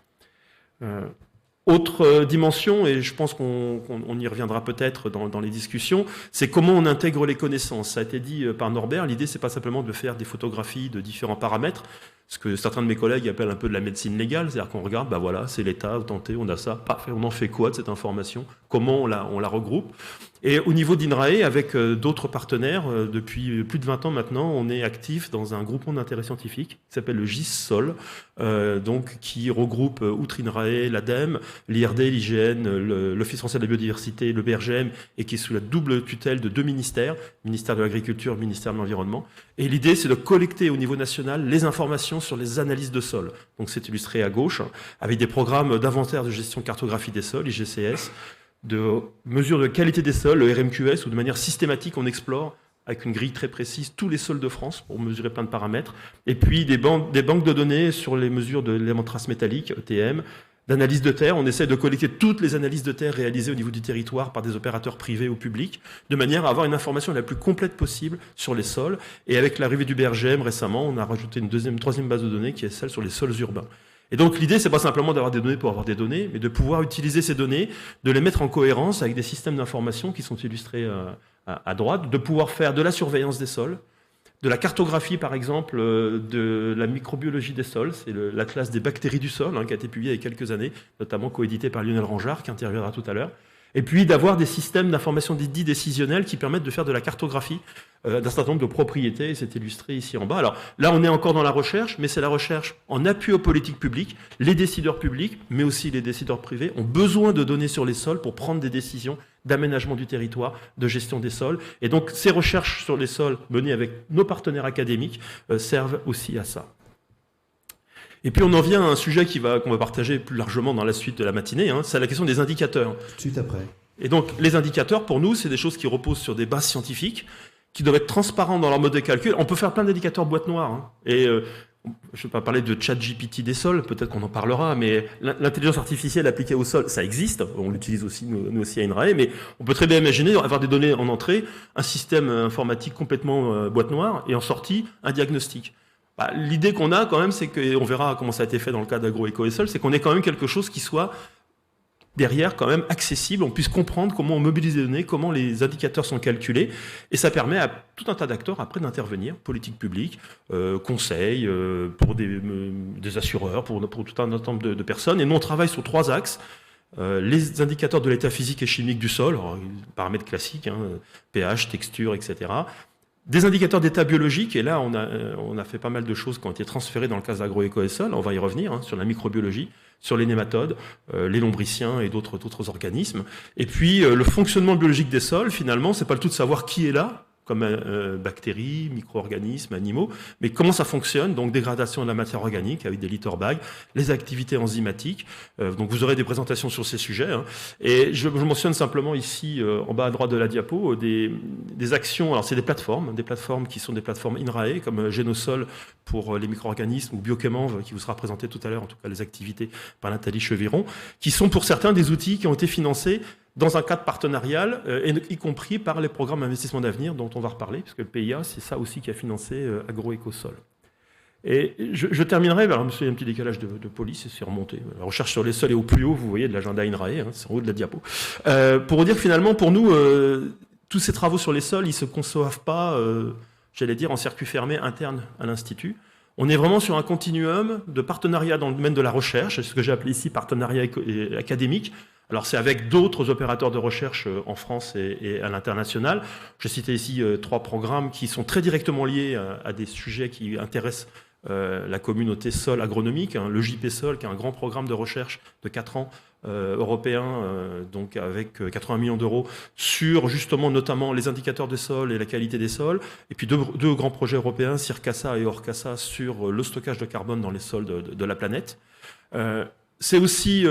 Speaker 2: Autre dimension, et je pense qu'on y reviendra peut-être dans les discussions, c'est comment on intègre les connaissances. Ça a été dit par Norbert, l'idée c'est pas simplement de faire des photographies de différents paramètres, ce que certains de mes collègues appellent un peu de la médecine légale, c'est-à-dire qu'on regarde, bah voilà, c'est l'État, tenté, on a ça, parfait, on en fait quoi de cette information, comment on la regroupe. Et au niveau d'INRAE, avec d'autres partenaires, depuis plus de 20 ans maintenant, on est actif dans un groupement d'intérêt scientifique qui s'appelle le GIS-SOL, donc qui regroupe outre INRAE, l'ADEME, l'IRD, l'IGN, l'Office français de la biodiversité, le BRGM, et qui est sous la double tutelle de 2 ministères, ministère de l'Agriculture, ministère de l'Environnement. Et l'idée, c'est de collecter au niveau national les informations sur les analyses de sol. Donc c'est illustré à gauche, avec des programmes d'inventaire de gestion cartographie des sols, IGCS, de mesure de qualité des sols, le RMQS, où de manière systématique, on explore avec une grille très précise tous les sols de France pour mesurer plein de paramètres. Et puis des banques de données sur les mesures de l'éléments de trace métallique, ETM, d'analyse de terre. On essaie de collecter toutes les analyses de terre réalisées au niveau du territoire par des opérateurs privés ou publics, de manière à avoir une information la plus complète possible sur les sols. Et avec l'arrivée du BRGM récemment, on a rajouté une troisième base de données qui est celle sur les sols urbains. Et donc l'idée, c'est pas simplement d'avoir des données pour avoir des données, mais de pouvoir utiliser ces données, de les mettre en cohérence avec des systèmes d'information qui sont illustrés à droite, de pouvoir faire de la surveillance des sols, de la cartographie par exemple, de la microbiologie des sols, c'est l'atlas des bactéries du sol, qui a été publié il y a quelques années, notamment coédité par Lionel Rangeard, qui interviendra tout à l'heure. Et puis d'avoir des systèmes d'information dits décisionnels qui permettent de faire de la cartographie d'un certain nombre de propriétés, et c'est illustré ici en bas. Alors là, on est encore dans la recherche, mais c'est la recherche en appui aux politiques publiques. Les décideurs publics, mais aussi les décideurs privés, ont besoin de données sur les sols pour prendre des décisions d'aménagement du territoire, de gestion des sols. Et donc ces recherches sur les sols menées avec nos partenaires académiques servent aussi à ça. Et puis on en vient à un sujet qu'on va partager plus largement dans la suite de la matinée, c'est la question des indicateurs.
Speaker 1: Tout de suite après.
Speaker 2: Et donc les indicateurs, pour nous, c'est des choses qui reposent sur des bases scientifiques, qui doivent être transparents dans leur mode de calcul. On peut faire plein d'indicateurs boîte noire. Et je ne vais pas parler de ChatGPT des sols, peut-être qu'on en parlera, mais l'intelligence artificielle appliquée au sol, ça existe. On l'utilise aussi, nous aussi à INRAE, mais on peut très bien imaginer avoir des données en entrée, un système informatique complètement boîte noire, et en sortie, un diagnostic. L'idée qu'on a quand même, c'est qu'on verra comment ça a été fait dans le cas d'Agroéco et Sol, c'est qu'on ait quand même quelque chose qui soit derrière quand même accessible, on puisse comprendre comment on mobilise les données, comment les indicateurs sont calculés, et ça permet à tout un tas d'acteurs après d'intervenir, politique publique, conseils, pour des assureurs, pour tout un ensemble de personnes. Et nous on travaille sur 3 axes. Les indicateurs de l'état physique et chimique du sol, alors, paramètres classiques, pH, texture, etc. Des indicateurs d'état biologique, et là on a fait pas mal de choses qui ont été transférées dans le cas d'Agroéco et Sol, on va y revenir, sur la microbiologie, sur les nématodes, les lombriciens et d'autres organismes. Et puis le fonctionnement biologique des sols, finalement, c'est pas le tout de savoir qui est là, comme bactéries, micro-organismes, animaux, mais comment ça fonctionne, donc dégradation de la matière organique avec des litter bags, les activités enzymatiques, donc vous aurez des présentations sur ces sujets, hein. Et je mentionne simplement ici, en bas à droite de la diapo, des actions, alors c'est des plateformes qui sont des plateformes INRAE, comme Génosol pour les micro-organismes, ou Biochemanv, qui vous sera présenté tout à l'heure, en tout cas les activités par Nathalie Cheviron, qui sont pour certains des outils qui ont été financés dans un cadre partenarial, y compris par les programmes d'investissement d'avenir dont on va reparler, puisque le PIA, c'est ça aussi qui a financé Agroécosol. Et je terminerai, alors il y a un petit décalage de police, c'est remonté. La recherche sur les sols est au plus haut, vous voyez, de l'agenda INRAE, hein, c'est en haut de la diapo. Pour vous dire que finalement, pour nous, tous ces travaux sur les sols, ils ne se conçoivent pas, j'allais dire, en circuit fermé interne à l'Institut. On est vraiment sur un continuum de partenariat dans le domaine de la recherche, c'est ce que j'ai appelé ici partenariat académique. Alors c'est avec d'autres opérateurs de recherche en France et à l'international. Je citais ici 3 programmes qui sont très directement liés à des sujets qui intéressent la communauté sol agronomique, hein, le JP Sol, qui est un grand programme de recherche de 4 ans européen, donc avec 80 millions d'euros, sur justement notamment les indicateurs des sols et la qualité des sols, et puis deux grands projets européens, CIRCASA et ORCASA, sur le stockage de carbone dans les sols de la planète. C'est aussi,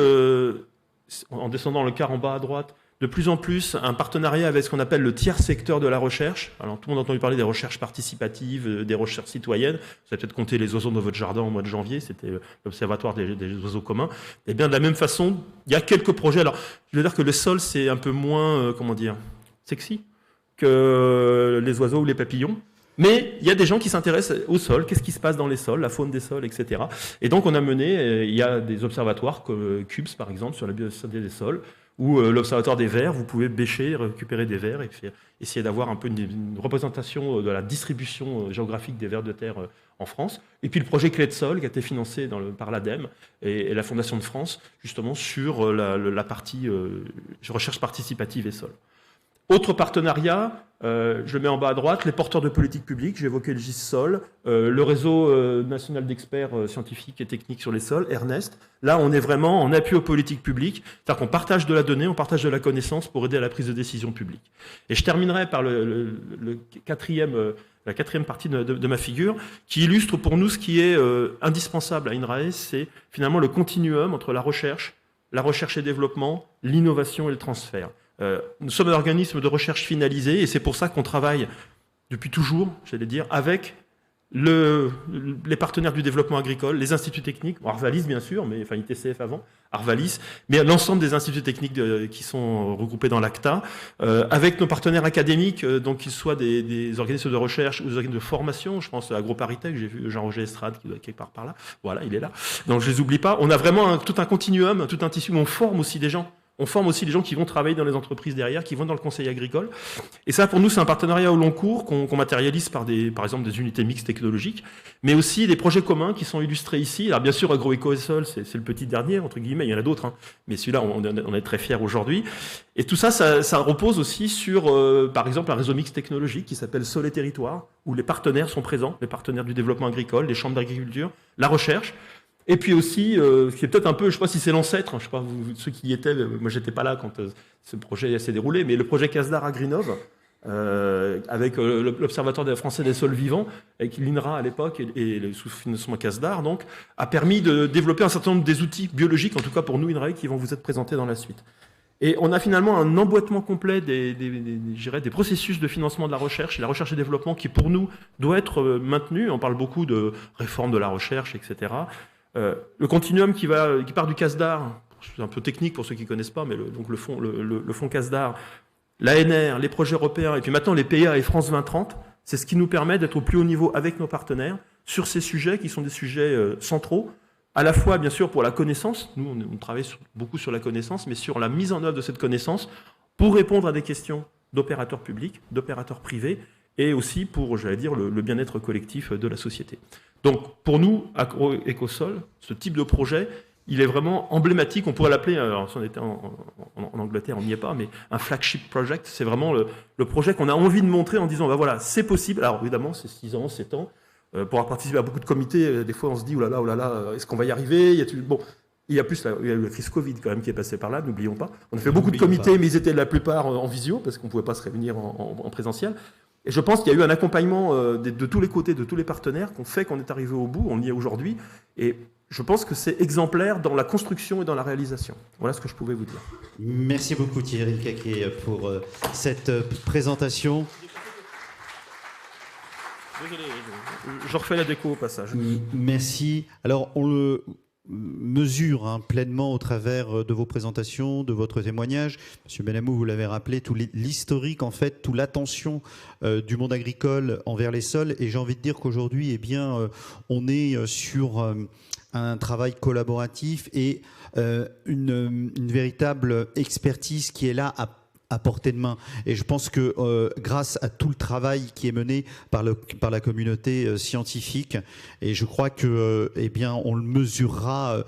Speaker 2: en descendant le quart en bas à droite, de plus en plus un partenariat avec ce qu'on appelle le tiers secteur de la recherche. Alors tout le monde a entendu parler des recherches participatives, des recherches citoyennes. Vous avez peut-être compté les oiseaux dans votre jardin au mois de janvier, c'était l'observatoire des oiseaux communs. Et bien de la même façon, il y a quelques projets. Alors je veux dire que le sol c'est un peu moins, comment dire, sexy que les oiseaux ou les papillons. Mais il y a des gens qui s'intéressent au sol, qu'est-ce qui se passe dans les sols, la faune des sols, etc. Et donc on a mené, il y a des observatoires comme CUBS par exemple sur la biodiversité des sols, ou l'observatoire des vers, vous pouvez bêcher, récupérer des vers et puis essayer d'avoir un peu une représentation de la distribution géographique des vers de terre en France. Et puis le projet Clé de Sol qui a été financé par l'ADEME et la Fondation de France, justement sur la partie recherche participative et sol. Autre partenariat, je le mets en bas à droite, les porteurs de politique publique, j'ai évoqué le GIS-Sol, le réseau national d'experts scientifiques et techniques sur les sols, Ernest. Là, on est vraiment en appui aux politiques publiques, c'est-à-dire qu'on partage de la donnée, on partage de la connaissance pour aider à la prise de décision publique. Et je terminerai par la quatrième partie de ma figure, qui illustre pour nous ce qui est indispensable à INRAE, c'est finalement le continuum entre la recherche et développement, l'innovation et le transfert. Nous sommes un organisme de recherche finalisé et c'est pour ça qu'on travaille depuis toujours, j'allais dire, avec les partenaires du développement agricole, les instituts techniques, Arvalis bien sûr, mais enfin ITCF avant, Arvalis, mais l'ensemble des instituts techniques qui sont regroupés dans l'ACTA, avec nos partenaires académiques, donc qu'ils soient des organismes de recherche ou des organismes de formation, je pense à AgroParisTech, j'ai vu Jean-Roger Estrade qui doit être quelque part par là, voilà, il est là, donc je ne les oublie pas. On a vraiment tout un continuum, tout un tissu, mais on forme aussi des gens. On forme aussi les gens qui vont travailler dans les entreprises derrière, qui vont dans le conseil agricole. Et ça, pour nous, c'est un partenariat au long cours qu'on matérialise par exemple, des unités mixtes technologiques, mais aussi des projets communs qui sont illustrés ici. Alors, bien sûr, Agroécosol, c'est le petit dernier, entre guillemets, il y en a d'autres, hein, mais celui-là, on est très fiers aujourd'hui. Et tout ça, ça repose aussi sur, par exemple, un réseau mixte technologique qui s'appelle Sol et Territoire, où les partenaires sont présents, les partenaires du développement agricole, les chambres d'agriculture, la recherche. Et puis aussi, ce qui est peut-être un peu, je ne sais pas si c'est l'ancêtre, je ne sais pas, ceux qui y étaient, moi je n'étais pas là quand ce projet s'est déroulé, mais le projet CASDAR Agrinov, avec l'Observatoire français des sols vivants, avec l'INRA à l'époque et le sous-financement CASDAR, donc, a permis de développer un certain nombre des outils biologiques, en tout cas pour nous INRAE, qui vont vous être présentés dans la suite. Et on a finalement un emboîtement complet des processus de financement de la recherche et développement qui pour nous doit être maintenu. On parle beaucoup de réforme de la recherche, etc. Le continuum qui part du CASDAR, c'est un peu technique pour ceux qui ne connaissent pas, mais le fonds CASDAR, l'ANR, les projets européens, et puis maintenant les PIA et France 2030, c'est ce qui nous permet d'être au plus haut niveau avec nos partenaires sur ces sujets qui sont des sujets centraux, à la fois bien sûr pour la connaissance, nous on travaille beaucoup sur la connaissance, mais sur la mise en œuvre de cette connaissance pour répondre à des questions d'opérateurs publics, d'opérateurs privés, et aussi pour, j'allais dire, le bien-être collectif de la société. Donc, pour nous, Agroécosol, ce type de projet, il est vraiment emblématique. On pourrait l'appeler, alors si on était en Angleterre, on n'y est pas, mais un flagship project. C'est vraiment le projet qu'on a envie de montrer en disant, bah voilà, c'est possible. Alors, évidemment, c'est 6 ans, 7 ans. Pour avoir participé à beaucoup de comités, des fois, on se dit, oh là là, est-ce qu'on va y arriver? Bon, Il y a eu la crise Covid quand même qui est passée par là, n'oublions pas. On a fait beaucoup de comités, mais ils étaient la plupart en visio, parce qu'on ne pouvait pas se réunir en présentiel. Et je pense qu'il y a eu un accompagnement de tous les côtés, de tous les partenaires, qu'on fait qu'on est arrivé au bout, on y est aujourd'hui. Et je pense que c'est exemplaire dans la construction et dans la réalisation. Voilà ce que je pouvais vous dire.
Speaker 1: Merci beaucoup Thierry Caquet pour cette présentation.
Speaker 2: Désolé, je refais la déco au passage.
Speaker 1: Merci. Alors, on le mesure pleinement au travers de vos présentations, de votre témoignage. Monsieur Benhamou, vous l'avez rappelé, tout l'historique, en fait, toute l'attention du monde agricole envers les sols. Et j'ai envie de dire qu'aujourd'hui, eh bien, on est sur un travail collaboratif et une véritable expertise qui est là à portée de main. Et je pense que grâce à tout le travail qui est mené par la communauté scientifique, et je crois que eh bien on le mesurera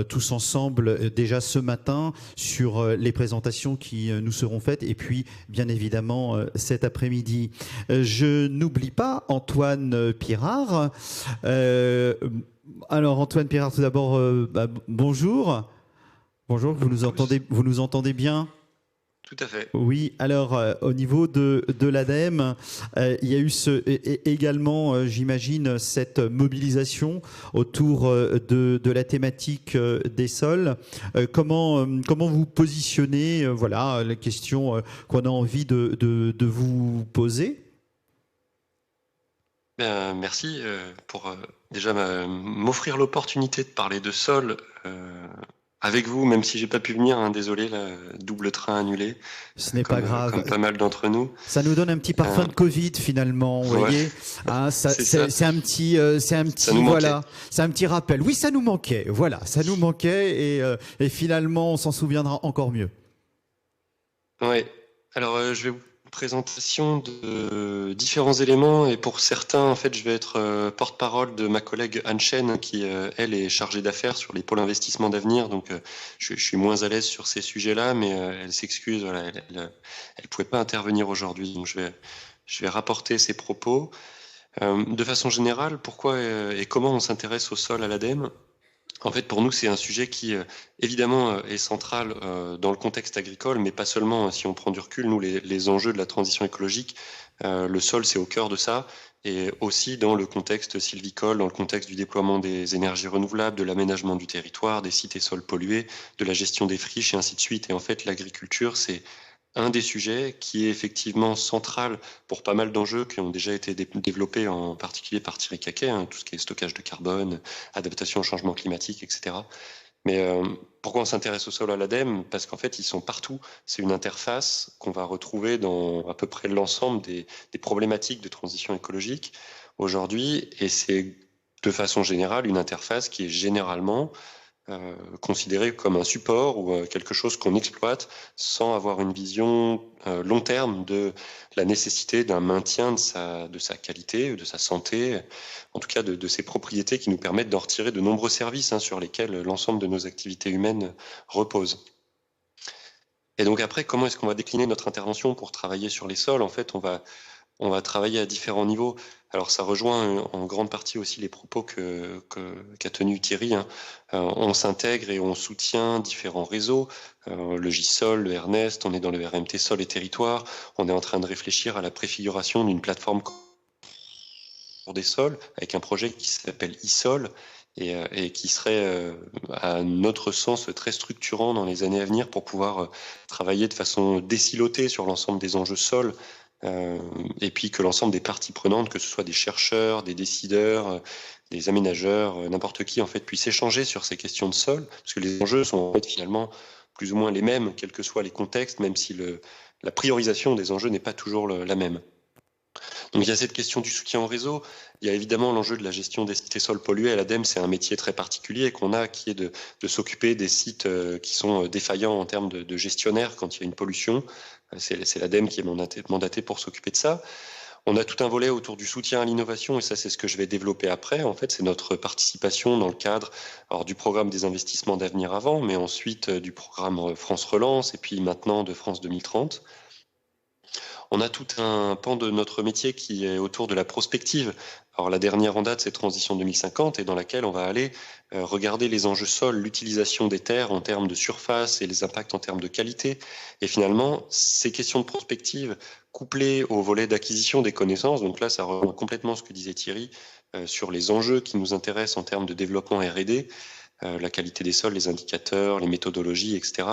Speaker 1: tous ensemble déjà ce matin sur les présentations qui nous seront faites, et puis bien évidemment cet après-midi. Je n'oublie pas Antoine Pirard. Alors Antoine Pirard, tout d'abord, bonjour. Bonjour, vous nous entendez bien ?
Speaker 4: Tout à fait.
Speaker 1: Oui, alors au niveau de l'ADEME, il y a eu également, j'imagine, cette mobilisation autour de la thématique des sols. Comment vous positionnez, voilà, la question qu'on a envie de vous poser.
Speaker 4: Merci pour déjà m'offrir l'opportunité de parler de sol avec vous, même si j'ai pas pu venir, désolé, double train annulé.
Speaker 1: Ce n'est pas grave.
Speaker 4: Comme pas mal d'entre nous.
Speaker 1: Ça nous donne un petit parfum de Covid finalement, vous voyez. C'est un petit, voilà, c'est un petit rappel. Oui, ça nous manquait, voilà, ça nous manquait et finalement on s'en souviendra encore mieux.
Speaker 4: Ouais. Alors je vais vous présentation de différents éléments et pour certains, en fait, je vais être porte-parole de ma collègue Anne Chen qui, elle, est chargée d'affaires sur les pôles investissement d'avenir. Donc, je suis moins à l'aise sur ces sujets-là, mais elle s'excuse. Voilà, elle pouvait pas intervenir aujourd'hui, donc je vais rapporter ses propos. De façon générale, pourquoi et comment on s'intéresse au sol à l'ADEME ? En fait, pour nous, c'est un sujet qui, évidemment, est central dans le contexte agricole, mais pas seulement. Si on prend du recul, nous, les enjeux de la transition écologique, le sol, c'est au cœur de ça, et aussi dans le contexte sylvicole, dans le contexte du déploiement des énergies renouvelables, de l'aménagement du territoire, des sites et sols pollués, de la gestion des friches, et ainsi de suite. Et en fait, l'agriculture, c'est un des sujets qui est effectivement central pour pas mal d'enjeux qui ont déjà été développés en particulier par Thierry Caquet, tout ce qui est stockage de carbone, adaptation au changement climatique, etc. Mais pourquoi on s'intéresse au sol à l'ADEME ? Parce qu'en fait, ils sont partout. C'est une interface qu'on va retrouver dans à peu près l'ensemble des problématiques de transition écologique aujourd'hui. Et c'est de façon générale une interface qui est généralement considéré comme un support ou quelque chose qu'on exploite sans avoir une vision long terme de la nécessité d'un maintien de sa qualité, de sa santé, en tout cas de ses propriétés qui nous permettent d'en retirer de nombreux services sur lesquels l'ensemble de nos activités humaines repose. Et donc après, comment est-ce qu'on va décliner notre intervention pour travailler sur les sols ? En fait, on va travailler à différents niveaux. Alors ça rejoint en grande partie aussi les propos qu'a tenu Thierry. On s'intègre et on soutient différents réseaux, le GISOL, le Ernest, on est dans le RMT Sol et Territoire, on est en train de réfléchir à la préfiguration d'une plateforme pour des sols avec un projet qui s'appelle eSol et qui serait à notre sens très structurant dans les années à venir pour pouvoir travailler de façon décilotée sur l'ensemble des enjeux sols. Et puis que l'ensemble des parties prenantes, que ce soit des chercheurs, des décideurs, des aménageurs, n'importe qui en fait puisse échanger sur ces questions de sol, parce que les enjeux sont en fait finalement plus ou moins les mêmes, quels que soient les contextes, même si la priorisation des enjeux n'est pas toujours la même. Donc il y a cette question du soutien au réseau, il y a évidemment l'enjeu de la gestion des sites et sols pollués. À l'ADEME, c'est un métier très particulier qu'on a, qui est de s'occuper des sites qui sont défaillants en termes de gestionnaire quand il y a une pollution. C'est l'ADEME qui est mandaté pour s'occuper de ça. On a tout un volet autour du soutien à l'innovation, et ça c'est ce que je vais développer après. En fait, c'est notre participation dans le cadre du programme des investissements d'avenir avant, mais ensuite du programme France Relance, et puis maintenant de France 2030. On a tout un pan de notre métier qui est autour de la prospective. Alors la dernière en date, c'est Transition 2050, et dans laquelle on va aller regarder les enjeux sols, l'utilisation des terres en termes de surface et les impacts en termes de qualité. Et finalement, ces questions de prospective, couplées au volet d'acquisition des connaissances, donc là, ça rejoint complètement ce que disait Thierry sur les enjeux qui nous intéressent en termes de développement R&D, la qualité des sols, les indicateurs, les méthodologies, etc.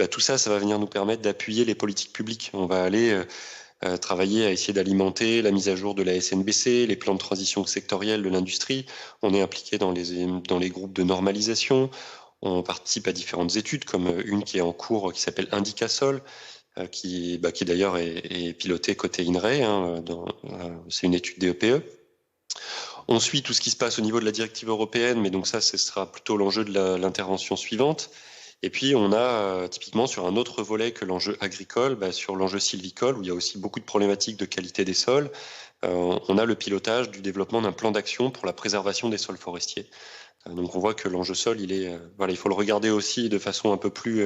Speaker 4: Tout ça, ça va venir nous permettre d'appuyer les politiques publiques. On va aller travailler à essayer d'alimenter la mise à jour de la SNBC, les plans de transition sectorielle de l'industrie. On est impliqué dans les groupes de normalisation. On participe à différentes études, comme une qui est en cours, qui s'appelle Indicasol, qui d'ailleurs est pilotée côté INRAE. C'est une étude des EPE. On suit tout ce qui se passe au niveau de la directive européenne, mais donc ça, ce sera plutôt l'enjeu de l'intervention suivante. Et puis, on a typiquement sur un autre volet que l'enjeu agricole, sur l'enjeu sylvicole, où il y a aussi beaucoup de problématiques de qualité des sols, on a le pilotage du développement d'un plan d'action pour la préservation des sols forestiers. Donc, on voit que l'enjeu sol, il faut le regarder aussi de façon un peu plus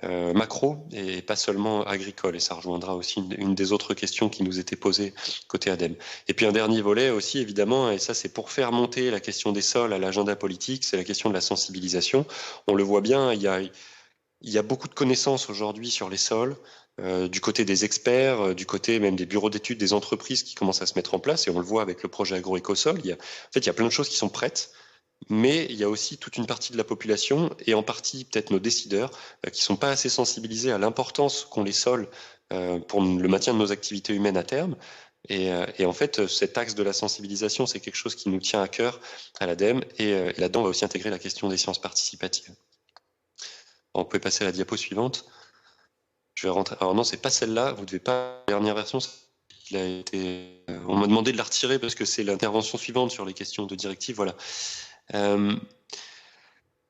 Speaker 4: macro et pas seulement agricole, et ça rejoindra aussi une des autres questions qui nous était posée côté ADEME. Et puis un dernier volet aussi évidemment, et ça c'est pour faire monter la question des sols à l'agenda politique, c'est la question de la sensibilisation. On le voit bien, il y a beaucoup de connaissances aujourd'hui sur les sols, du côté des experts, du côté même des bureaux d'études, des entreprises qui commencent à se mettre en place, et on le voit avec le projet Agroécosol. Il y a plein de choses qui sont prêtes. Mais il y a aussi toute une partie de la population, et en partie peut-être nos décideurs, qui sont pas assez sensibilisés à l'importance qu'ont les sols pour le maintien de nos activités humaines à terme. Et en fait, cet axe de la sensibilisation, c'est quelque chose qui nous tient à cœur à l'ADEME, et là-dedans, on va aussi intégrer la question des sciences participatives. Alors, vous pouvez passer à la diapo suivante. Je vais rentrer. Alors non, c'est pas celle-là. Vous devez pas. La dernière version, on m'a demandé de la retirer parce que c'est l'intervention suivante sur les questions de directive. Voilà.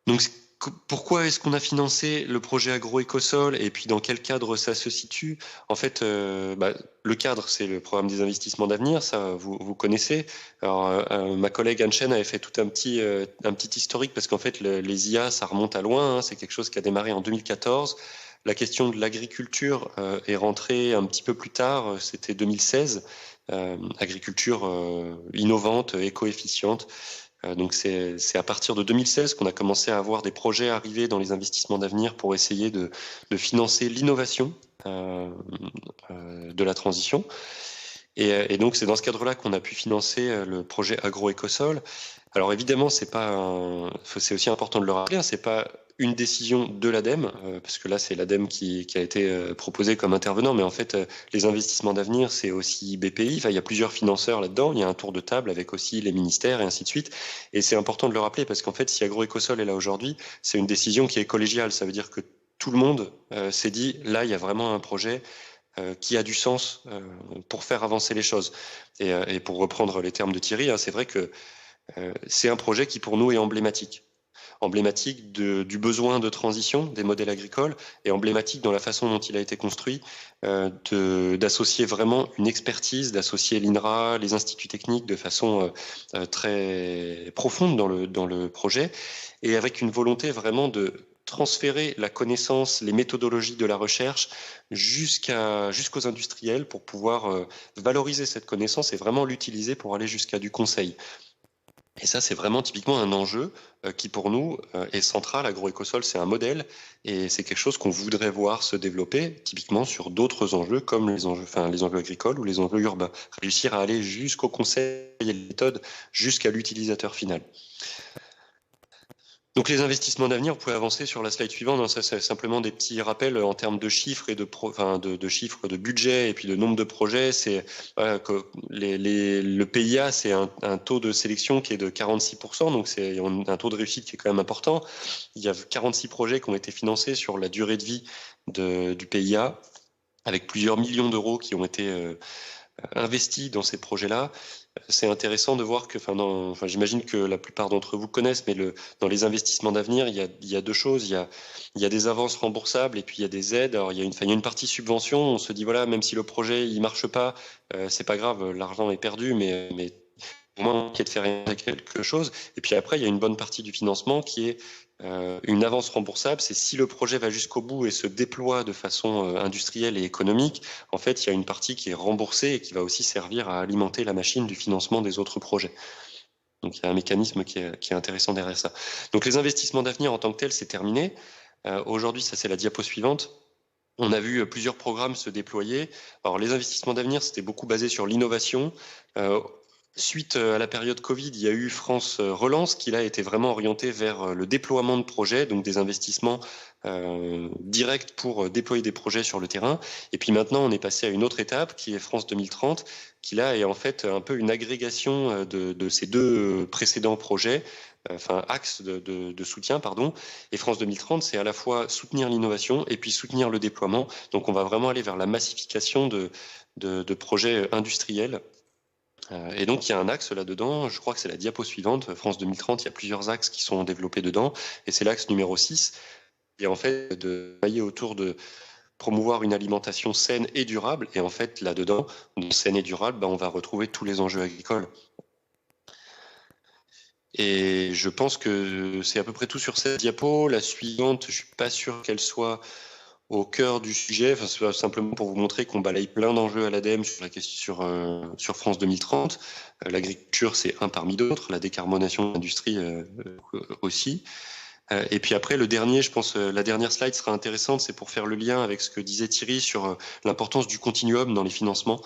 Speaker 4: Donc, pourquoi est-ce qu'on a financé le projet Agroécosol et puis dans quel cadre ça se situe? En fait, le cadre, c'est le programme des investissements d'avenir, ça vous connaissez. Alors, ma collègue Anne-Chen avait fait tout un petit historique parce qu'en fait, les IA, ça remonte à loin, hein, c'est quelque chose qui a démarré en 2014. La question de l'agriculture est rentrée un petit peu plus tard, c'était 2016. Agriculture innovante, éco-efficiente. Donc c'est à partir de 2016 qu'on a commencé à avoir des projets arrivés dans les investissements d'avenir pour essayer de financer l'innovation de la transition. Et donc c'est dans ce cadre-là qu'on a pu financer le projet Agroécosol. Alors évidemment, c'est aussi important de le rappeler, hein, c'est pas une décision de l'ADEME, parce que là c'est l'ADEME qui a été proposé comme intervenant, mais en fait les investissements d'avenir c'est aussi BPI, il y a plusieurs financeurs là-dedans, il y a un tour de table avec aussi les ministères et ainsi de suite, et c'est important de le rappeler parce qu'en fait si Agroécosol est là aujourd'hui, c'est une décision qui est collégiale, ça veut dire que tout le monde s'est dit là il y a vraiment un projet qui a du sens pour faire avancer les choses. Et pour reprendre les termes de Thierry, hein, c'est vrai que c'est un projet qui pour nous est emblématique du besoin de transition des modèles agricoles et emblématique dans la façon dont il a été construit, d'associer vraiment une expertise, d'associer l'INRA, les instituts techniques de façon très profonde dans le projet, et avec une volonté vraiment de transférer la connaissance, les méthodologies de la recherche jusqu'aux industriels pour pouvoir valoriser cette connaissance et vraiment l'utiliser pour aller jusqu'à du conseil. Et ça, c'est vraiment typiquement un enjeu qui, pour nous, est central. Agroécosol, c'est un modèle et c'est quelque chose qu'on voudrait voir se développer, typiquement sur d'autres enjeux comme les enjeux agricoles ou les enjeux urbains. Réussir à aller jusqu'au conseil et les méthodes, jusqu'à l'utilisateur final. Donc les investissements d'avenir, vous pouvez avancer sur la slide suivante. Non, ça, c'est simplement des petits rappels en termes de chiffres et de chiffres de budget et puis de nombre de projets. C'est que le PIA, c'est un taux de sélection qui est de 46%, donc c'est un taux de réussite qui est quand même important. Il y a 46 projets qui ont été financés sur la durée de vie du PIA, avec plusieurs millions d'euros qui ont été investis dans ces projets-là. C'est intéressant de voir que, j'imagine que la plupart d'entre vous connaissent, mais dans les investissements d'avenir, il y a deux choses. Il y a des avances remboursables et puis il y a des aides. Alors il y a une partie subvention. On se dit voilà, même si le projet il marche pas, c'est pas grave, l'argent est perdu, mais au moins on essaie de faire quelque chose. Et puis après, il y a une bonne partie du financement qui est Une avance remboursable, c'est si le projet va jusqu'au bout et se déploie de façon industrielle et économique, en fait, il y a une partie qui est remboursée et qui va aussi servir à alimenter la machine du financement des autres projets. Donc il y a un mécanisme qui est intéressant derrière ça. Donc les investissements d'avenir en tant que tels, c'est terminé. Aujourd'hui, ça c'est la diapo suivante. On a vu plusieurs programmes se déployer. Alors les investissements d'avenir, c'était beaucoup basé sur l'innovation. Suite à la période Covid, il y a eu France Relance qui là était vraiment orienté vers le déploiement de projets, donc des investissements directs pour déployer des projets sur le terrain. Et puis maintenant, on est passé à une autre étape qui est France 2030, qui là est en fait un peu une agrégation de ces deux précédents projets, enfin axes de soutien, pardon. Et France 2030, c'est à la fois soutenir l'innovation et puis soutenir le déploiement. Donc on va vraiment aller vers la massification de projets industriels. Et donc il y a un axe là-dedans, je crois que c'est la diapo suivante, France 2030, il y a plusieurs axes qui sont développés dedans, et c'est l'axe numéro 6, et en fait de mailler autour de promouvoir une alimentation saine et durable, et en fait là-dedans, saine et durable, on va retrouver tous les enjeux agricoles. Et je pense que c'est à peu près tout sur cette diapo. La suivante, je suis pas sûr qu'elle soit au cœur du sujet, enfin, c'est simplement pour vous montrer qu'on balaye plein d'enjeux à l'ADEME sur la question sur France 2030. L'agriculture, c'est un parmi d'autres, la décarbonation de l'industrie aussi. Et puis après, le dernier, je pense, la dernière slide sera intéressante, c'est pour faire le lien avec ce que disait Thierry sur l'importance du continuum dans les financements.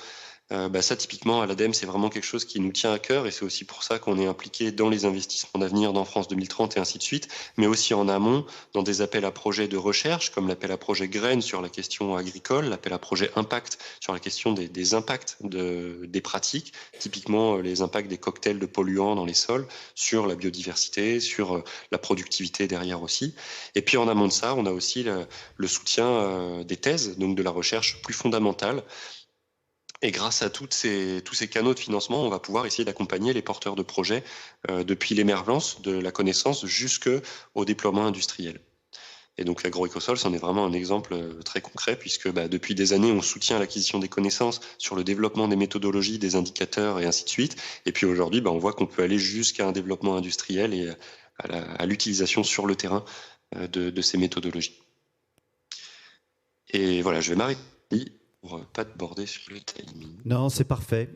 Speaker 4: Ça, typiquement, à l'ADEME, c'est vraiment quelque chose qui nous tient à cœur et c'est aussi pour ça qu'on est impliqué dans les investissements d'avenir dans France 2030 et ainsi de suite, mais aussi en amont, dans des appels à projets de recherche, comme l'appel à projet graines sur la question agricole, l'appel à projet impact sur la question des impacts des pratiques, typiquement les impacts des cocktails de polluants dans les sols, sur la biodiversité, sur la productivité derrière aussi. Et puis en amont de ça, on a aussi le soutien des thèses, donc de la recherche plus fondamentale. Et grâce à tous ces canaux de financement, on va pouvoir essayer d'accompagner les porteurs de projets depuis l'émergence de la connaissance jusqu'au déploiement industriel. Et donc l'AgroEcosol, c'en est vraiment un exemple très concret puisque depuis des années, on soutient l'acquisition des connaissances sur le développement des méthodologies, des indicateurs et ainsi de suite. Et puis aujourd'hui, on voit qu'on peut aller jusqu'à un développement industriel et à l'utilisation sur le terrain de ces méthodologies. Et voilà, je vais m'arrêter pour pas te border sur le timing.
Speaker 1: Non, c'est parfait,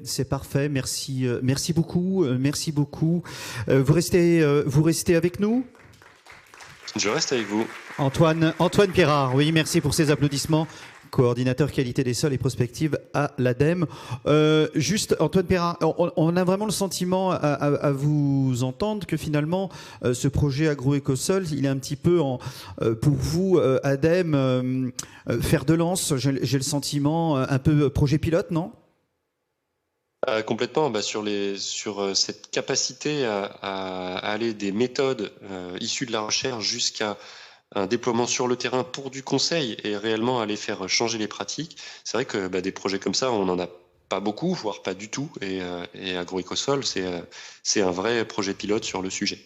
Speaker 1: merci, merci beaucoup, merci beaucoup. Vous restez avec nous?
Speaker 4: Je reste avec vous.
Speaker 1: Antoine Pierrard, oui, merci pour ces applaudissements. Coordinateur qualité des sols et prospective à l'ADEME. Juste, Antoine Pierrard, on a vraiment le sentiment à vous entendre que finalement, ce projet AgroEcosol, il est un petit peu, pour vous, ADEME, fer de lance, j'ai le sentiment, un peu projet pilote, non ?
Speaker 4: Complètement, sur cette capacité à aller des méthodes issues de la recherche jusqu'à un déploiement sur le terrain pour du conseil et réellement aller faire changer les pratiques. C'est vrai que des projets comme ça, on n'en a pas beaucoup, voire pas du tout. Et AgroEcosol, c'est un vrai projet pilote sur le sujet.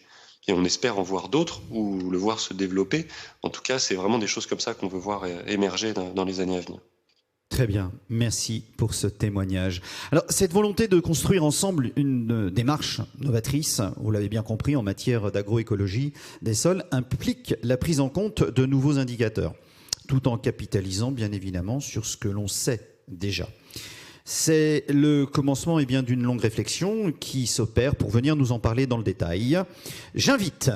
Speaker 4: Et on espère en voir d'autres ou le voir se développer. En tout cas, c'est vraiment des choses comme ça qu'on veut voir émerger dans les années à venir.
Speaker 1: Très bien, merci pour ce témoignage. Alors, cette volonté de construire ensemble une démarche novatrice, vous l'avez bien compris, en matière d'agroécologie des sols, implique la prise en compte de nouveaux indicateurs, tout en capitalisant bien évidemment sur ce que l'on sait déjà. C'est le commencement d'une longue réflexion qui s'opère pour venir nous en parler dans le détail. J'invite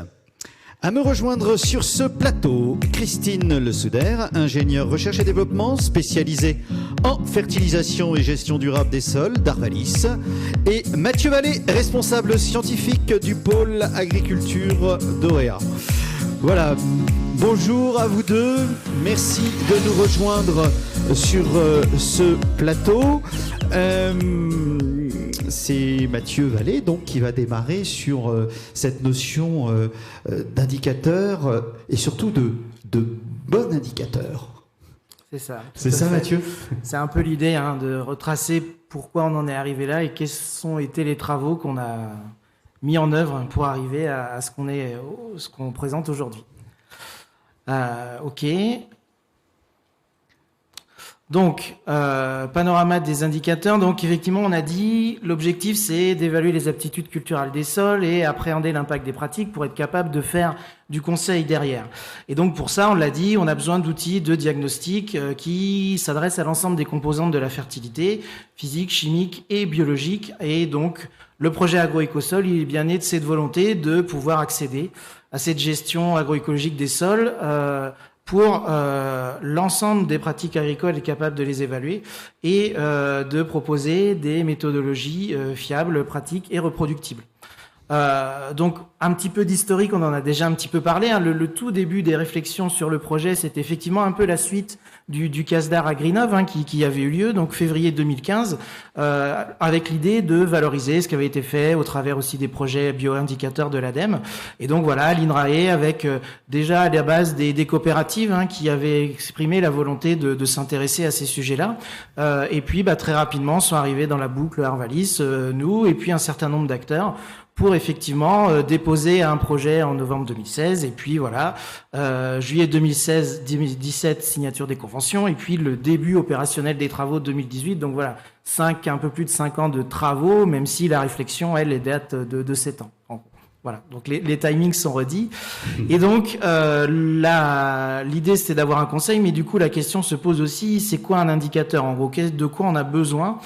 Speaker 1: à me rejoindre sur ce plateau, Christine Le Souder, ingénieure recherche et développement spécialisée en fertilisation et gestion durable des sols d'Arvalis, et Mathieu Vallée, responsable scientifique du pôle agriculture d'Orea. Voilà, bonjour à vous deux, merci de nous rejoindre sur ce plateau. C'est Mathieu Vallée donc qui va démarrer sur cette notion d'indicateur et surtout de bon indicateur.
Speaker 6: C'est ça.
Speaker 1: C'est ça, Mathieu ?
Speaker 6: C'est un peu l'idée de retracer pourquoi on en est arrivé là et quels ont été les travaux qu'on a mis en œuvre pour arriver à ce qu'on présente aujourd'hui. Ok. Donc, panorama des indicateurs. Donc, effectivement, on a dit, l'objectif, c'est d'évaluer les aptitudes culturelles des sols et appréhender l'impact des pratiques pour être capable de faire du conseil derrière. Et donc, pour ça, on l'a dit, on a besoin d'outils de diagnostic qui s'adressent à l'ensemble des composantes de la fertilité, physique, chimique et biologique. Et donc, le projet agroécosol, il est bien né de cette volonté de pouvoir accéder à cette gestion agroécologique des sols, pour l'ensemble des pratiques agricoles est capable de les évaluer et de proposer des méthodologies fiables, pratiques et reproductibles. Donc un petit peu d'historique, on en a déjà un petit peu parlé. Hein. Le tout début des réflexions sur le projet, c'est effectivement un peu la suite du CASDAR à Greenov, hein, qui avait eu lieu, donc février 2015, avec l'idée de valoriser ce qui avait été fait au travers aussi des projets bioindicateurs de l'ADEME. Et donc voilà, l'INRAE avec déjà à la base des coopératives, hein, qui avaient exprimé la volonté de s'intéresser à ces sujets-là. Et puis très rapidement sont arrivés dans la boucle Arvalis, nous, et puis un certain nombre d'acteurs, pour effectivement déposer un projet en novembre 2016 et puis voilà, juillet 2017 signature des conventions et puis le début opérationnel des travaux 2018. Donc voilà, un peu plus de 5 ans de travaux, même si la réflexion, elle, date de 7 ans. Voilà, donc les timings sont redits. Et donc, l'idée, c'était d'avoir un conseil, mais du coup, la question se pose aussi, c'est quoi un indicateur? En gros, de quoi on a besoin?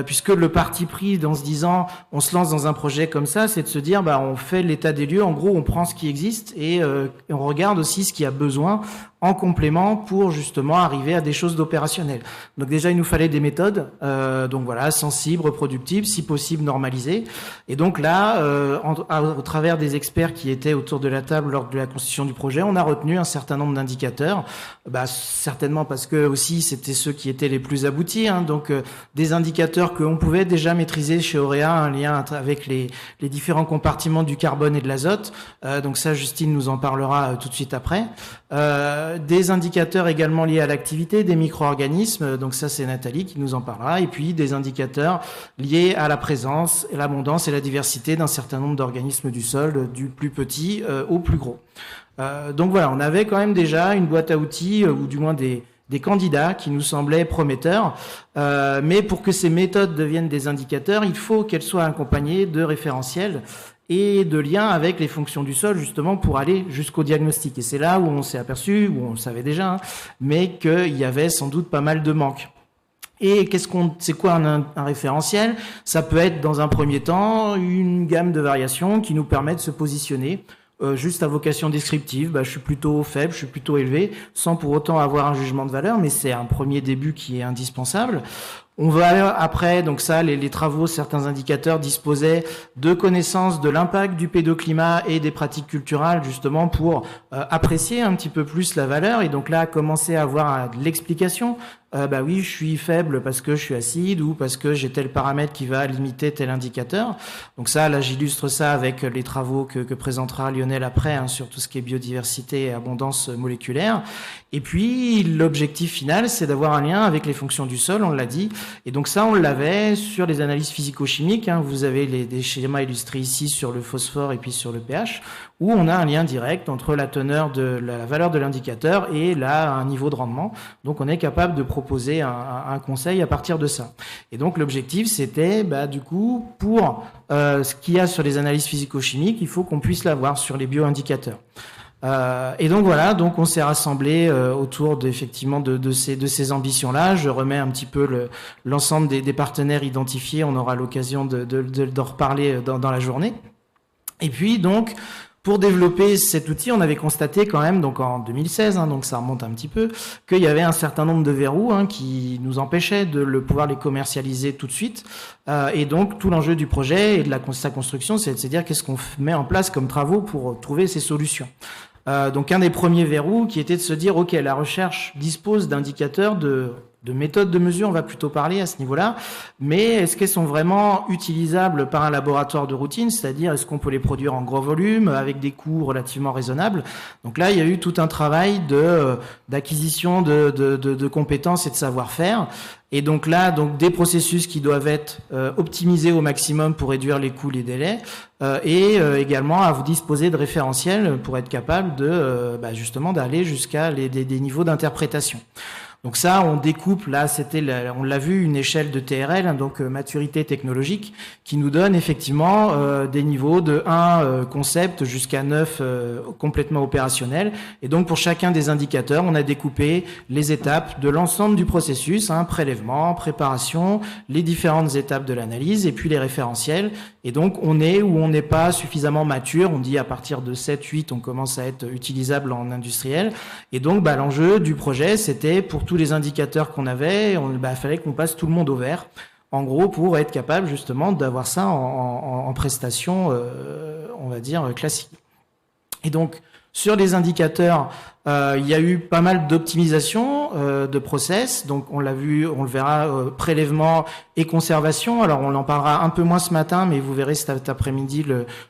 Speaker 6: Puisque le parti pris, en se disant, on se lance dans un projet comme ça, c'est de se dire, on fait l'état des lieux. En gros, on prend ce qui existe et on regarde aussi ce qu'il y a besoin en complément pour justement arriver à des choses d'opérationnel. Donc déjà, il nous fallait des méthodes, donc voilà, sensibles, reproductibles, si possible normalisées. Et donc là, au travers des experts qui étaient autour de la table lors de la constitution du projet, on a retenu un certain nombre d'indicateurs, certainement parce que aussi c'était ceux qui étaient les plus aboutis, hein, donc des indicateurs qu'on pouvait déjà maîtriser chez Auréa, un lien avec les différents compartiments du carbone et de l'azote. Donc ça, Justine nous en parlera tout de suite après. Des indicateurs également liés à l'activité des micro-organismes, donc ça c'est Nathalie qui nous en parlera, et puis des indicateurs liés à la présence, l'abondance et la diversité d'un certain nombre d'organismes du sol, du plus petit au plus gros. Donc voilà, on avait quand même déjà une boîte à outils, ou du moins des candidats qui nous semblaient prometteurs, mais pour que ces méthodes deviennent des indicateurs, il faut qu'elles soient accompagnées de référentiels et de liens avec les fonctions du sol, justement, pour aller jusqu'au diagnostic. Et c'est là où on s'est aperçu, où on le savait déjà, hein, mais qu'il y avait sans doute pas mal de manques. Et c'est quoi un référentiel? Ça peut être, dans un premier temps, une gamme de variations qui nous permet de se positionner juste à vocation descriptive, je suis plutôt faible, je suis plutôt élevé, sans pour autant avoir un jugement de valeur, mais c'est un premier début qui est indispensable. On va après, donc ça, les travaux, certains indicateurs disposaient de connaissances de l'impact du pédoclimat et des pratiques culturelles, justement, pour apprécier un petit peu plus la valeur, et donc là, commencer à avoir de l'explication. Oui, je suis faible parce que je suis acide ou parce que j'ai tel paramètre qui va limiter tel indicateur. Donc ça, là, j'illustre ça avec les travaux que présentera Lionel après, hein, sur tout ce qui est biodiversité et abondance moléculaire. Et puis, l'objectif final, c'est d'avoir un lien avec les fonctions du sol, on l'a dit. Et donc ça, on l'avait sur les analyses physico-chimiques, hein. Vous avez des schémas illustrés ici sur le phosphore et puis sur le pH, où on a un lien direct entre la teneur de la valeur de l'indicateur et là, un niveau de rendement. Donc, on est capable de proposer un conseil à partir de ça. Et donc, l'objectif, c'était, du coup, pour ce qu'il y a sur les analyses physico-chimiques, il faut qu'on puisse l'avoir sur les bioindicateurs. Et donc voilà, donc on s'est rassemblé autour de ces ambitions-là. Je remets un petit peu l'ensemble des partenaires identifiés. On aura l'occasion d'en reparler dans la journée. Et puis donc, pour développer cet outil, on avait constaté quand même, donc en 2016, hein, donc ça remonte un petit peu, qu'il y avait un certain nombre de verrous, hein, qui nous empêchaient de pouvoir les commercialiser tout de suite. Et donc tout l'enjeu du projet et de sa construction, c'est de se dire qu'est-ce qu'on met en place comme travaux pour trouver ces solutions. Donc un des premiers verrous qui était de se dire, ok, la recherche dispose d'indicateurs de méthodes de mesure, on va plutôt parler à ce niveau-là, mais est-ce qu'elles sont vraiment utilisables par un laboratoire de routine, c'est-à-dire est-ce qu'on peut les produire en gros volume avec des coûts relativement raisonnables? Donc là, il y a eu tout un travail d'acquisition de compétences et de savoir-faire. Et donc là, des processus qui doivent être optimisés au maximum pour réduire les coûts, les délais, et également à vous disposer de référentiels pour être capable justement d'aller jusqu'à des niveaux d'interprétation. Donc ça, on découpe, là, on l'a vu, une échelle de TRL, hein, donc maturité technologique, qui nous donne effectivement des niveaux de 1 concept jusqu'à 9 complètement opérationnels. Et donc pour chacun des indicateurs, on a découpé les étapes de l'ensemble du processus, hein, prélèvement, préparation, les différentes étapes de l'analyse et puis les référentiels. Et donc on est ou on n'est pas suffisamment mature, on dit à partir de 7-8 on commence à être utilisable en industriel. Et donc l'enjeu du projet, c'était pour tous les indicateurs qu'on avait, il fallait qu'on passe tout le monde au vert, en gros pour être capable justement d'avoir ça en prestation, on va dire, classique. Et donc sur les indicateurs, il y a eu pas mal d'optimisation de process. Donc on l'a vu, on le verra, prélèvement et conservation. Alors on en parlera un peu moins ce matin, mais vous verrez cet après-midi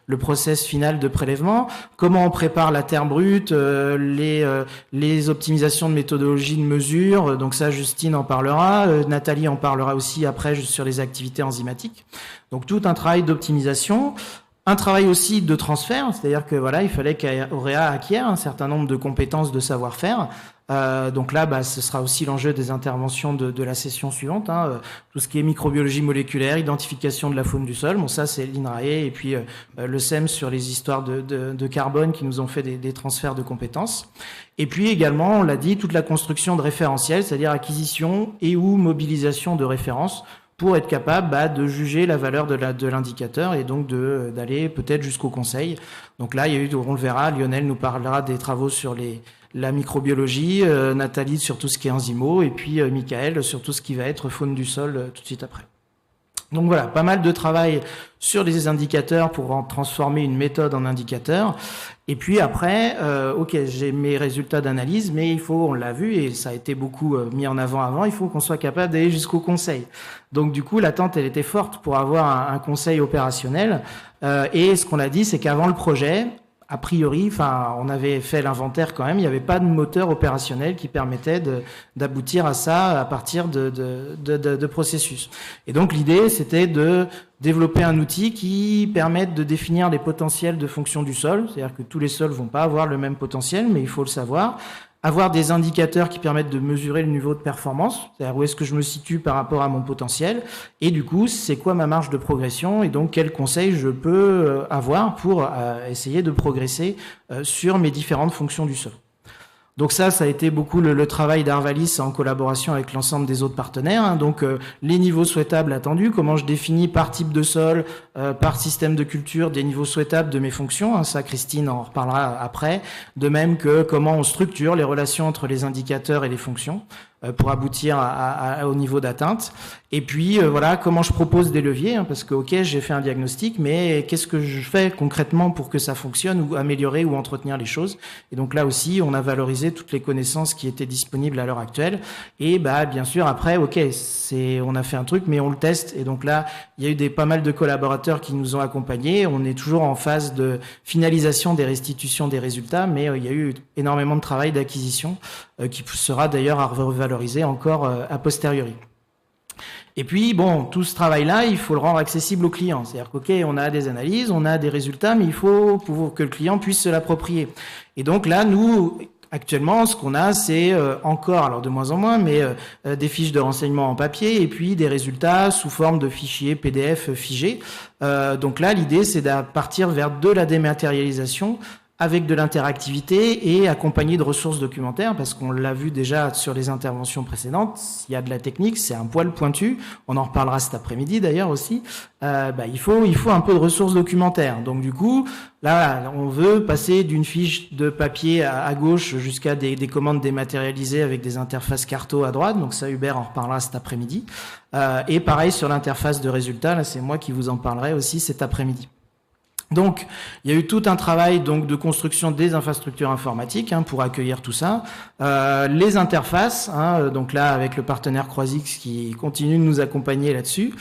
Speaker 6: le process final de prélèvement. Comment on prépare la terre brute, les optimisations de méthodologie de mesure. Donc ça, Justine en parlera. Nathalie en parlera aussi après sur les activités enzymatiques. Donc tout un travail d'optimisation. Un travail aussi de transfert, c'est-à-dire que voilà, il fallait qu'Auréa acquiert un certain nombre de compétences de savoir-faire. Donc là, ce sera aussi l'enjeu des interventions de la session suivante. Hein, tout ce qui est microbiologie moléculaire, identification de la faune du sol. Bon, ça c'est l'INRAE et puis le SEM sur les histoires de carbone qui nous ont fait des transferts de compétences. Et puis également, on l'a dit, toute la construction de référentiels, c'est-à-dire acquisition et ou mobilisation de références, pour être capable de juger la valeur de l'indicateur et donc d'aller peut-être jusqu'au conseil. Donc là, il y a eu, on le verra, Lionel nous parlera des travaux sur la microbiologie, Nathalie sur tout ce qui est enzymo, et puis Michael sur tout ce qui va être faune du sol tout de suite après. Donc voilà, pas mal de travail sur les indicateurs pour transformer une méthode en indicateur. Et puis après, ok, j'ai mes résultats d'analyse, mais il faut, on l'a vu et ça a été beaucoup mis en avant, il faut qu'on soit capable d'aller jusqu'au conseil. Donc du coup, l'attente, elle était forte pour avoir un conseil opérationnel. Et ce qu'on a dit, c'est qu'avant le projet, a priori, on avait fait l'inventaire quand même, il n'y avait pas de moteur opérationnel qui permettait d'aboutir à ça à partir de processus. Et donc l'idée, c'était de développer un outil qui permette de définir les potentiels de fonction du sol, c'est-à-dire que tous les sols vont pas avoir le même potentiel, mais il faut le savoir. Avoir des indicateurs qui permettent de mesurer le niveau de performance, c'est-à-dire où est-ce que je me situe par rapport à mon potentiel, et du coup, c'est quoi ma marge de progression, et donc quels conseils je peux avoir pour essayer de progresser sur mes différentes fonctions du sol. Donc ça a été beaucoup le travail d'Arvalis en collaboration avec l'ensemble des autres partenaires. Hein. Donc les niveaux souhaitables attendus, comment je définis par type de sol, par système de culture, des niveaux souhaitables de mes fonctions. Hein. Ça, Christine en reparlera après. De même que comment on structure les relations entre les indicateurs et les fonctions pour aboutir au niveau d'atteinte. Et puis voilà, comment je propose des leviers, hein, parce que ok, j'ai fait un diagnostic, mais qu'est-ce que je fais concrètement pour que ça fonctionne ou améliorer ou entretenir les choses. Et donc là aussi, on a valorisé toutes les connaissances qui étaient disponibles à l'heure actuelle. Et bien sûr, après, ok, on a fait un truc, mais on le teste. Et donc là, il y a eu pas mal de collaborateurs qui nous ont accompagnés. On est toujours en phase de finalisation des restitutions des résultats, mais il y a eu énormément de travail d'acquisition qui sera d'ailleurs à revaloriser encore a posteriori. Et puis, bon, tout ce travail-là, il faut le rendre accessible aux clients. C'est-à-dire qu'ok, on a des analyses, on a des résultats, mais il faut pouvoir que le client puisse se l'approprier. Et donc là, nous, actuellement, ce qu'on a, c'est encore, alors de moins en moins, mais des fiches de renseignement en papier et puis des résultats sous forme de fichiers PDF figés. Donc là, l'idée, c'est de partir vers de la dématérialisation avec de l'interactivité et accompagné de ressources documentaires, parce qu'on l'a vu déjà sur les interventions précédentes, il y a de la technique, c'est un poil pointu, on en reparlera cet après-midi d'ailleurs aussi, il faut un peu de ressources documentaires. Donc du coup, là, on veut passer d'une fiche de papier à gauche jusqu'à des commandes dématérialisées avec des interfaces carto à droite, donc ça Hubert en reparlera cet après-midi. Et pareil sur l'interface de résultats, là c'est moi qui vous en parlerai aussi cet après-midi. Donc, il y a eu tout un travail donc de construction des infrastructures informatiques pour accueillir tout ça. Les interfaces, donc là avec le partenaire Croisix qui continue de nous accompagner là-dessus.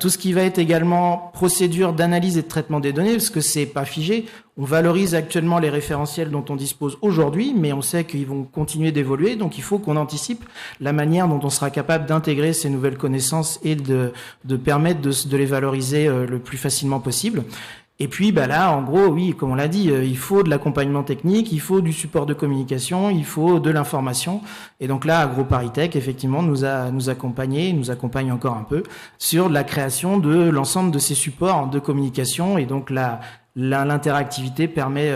Speaker 6: Tout ce qui va être également procédure d'analyse et de traitement des données, parce que c'est pas figé. on valorise actuellement les référentiels dont on dispose aujourd'hui, mais on sait qu'ils vont continuer d'évoluer, donc il faut qu'on anticipe la manière dont on sera capable d'intégrer ces nouvelles connaissances et de permettre de les valoriser le plus facilement possible. Et puis là, en gros, oui, comme on l'a dit, il faut de l'accompagnement technique, il faut du support de communication, il faut de l'information. Et donc là, AgroParisTech, effectivement, nous accompagne encore un peu sur la création de l'ensemble de ces supports de communication. Et donc l'interactivité permet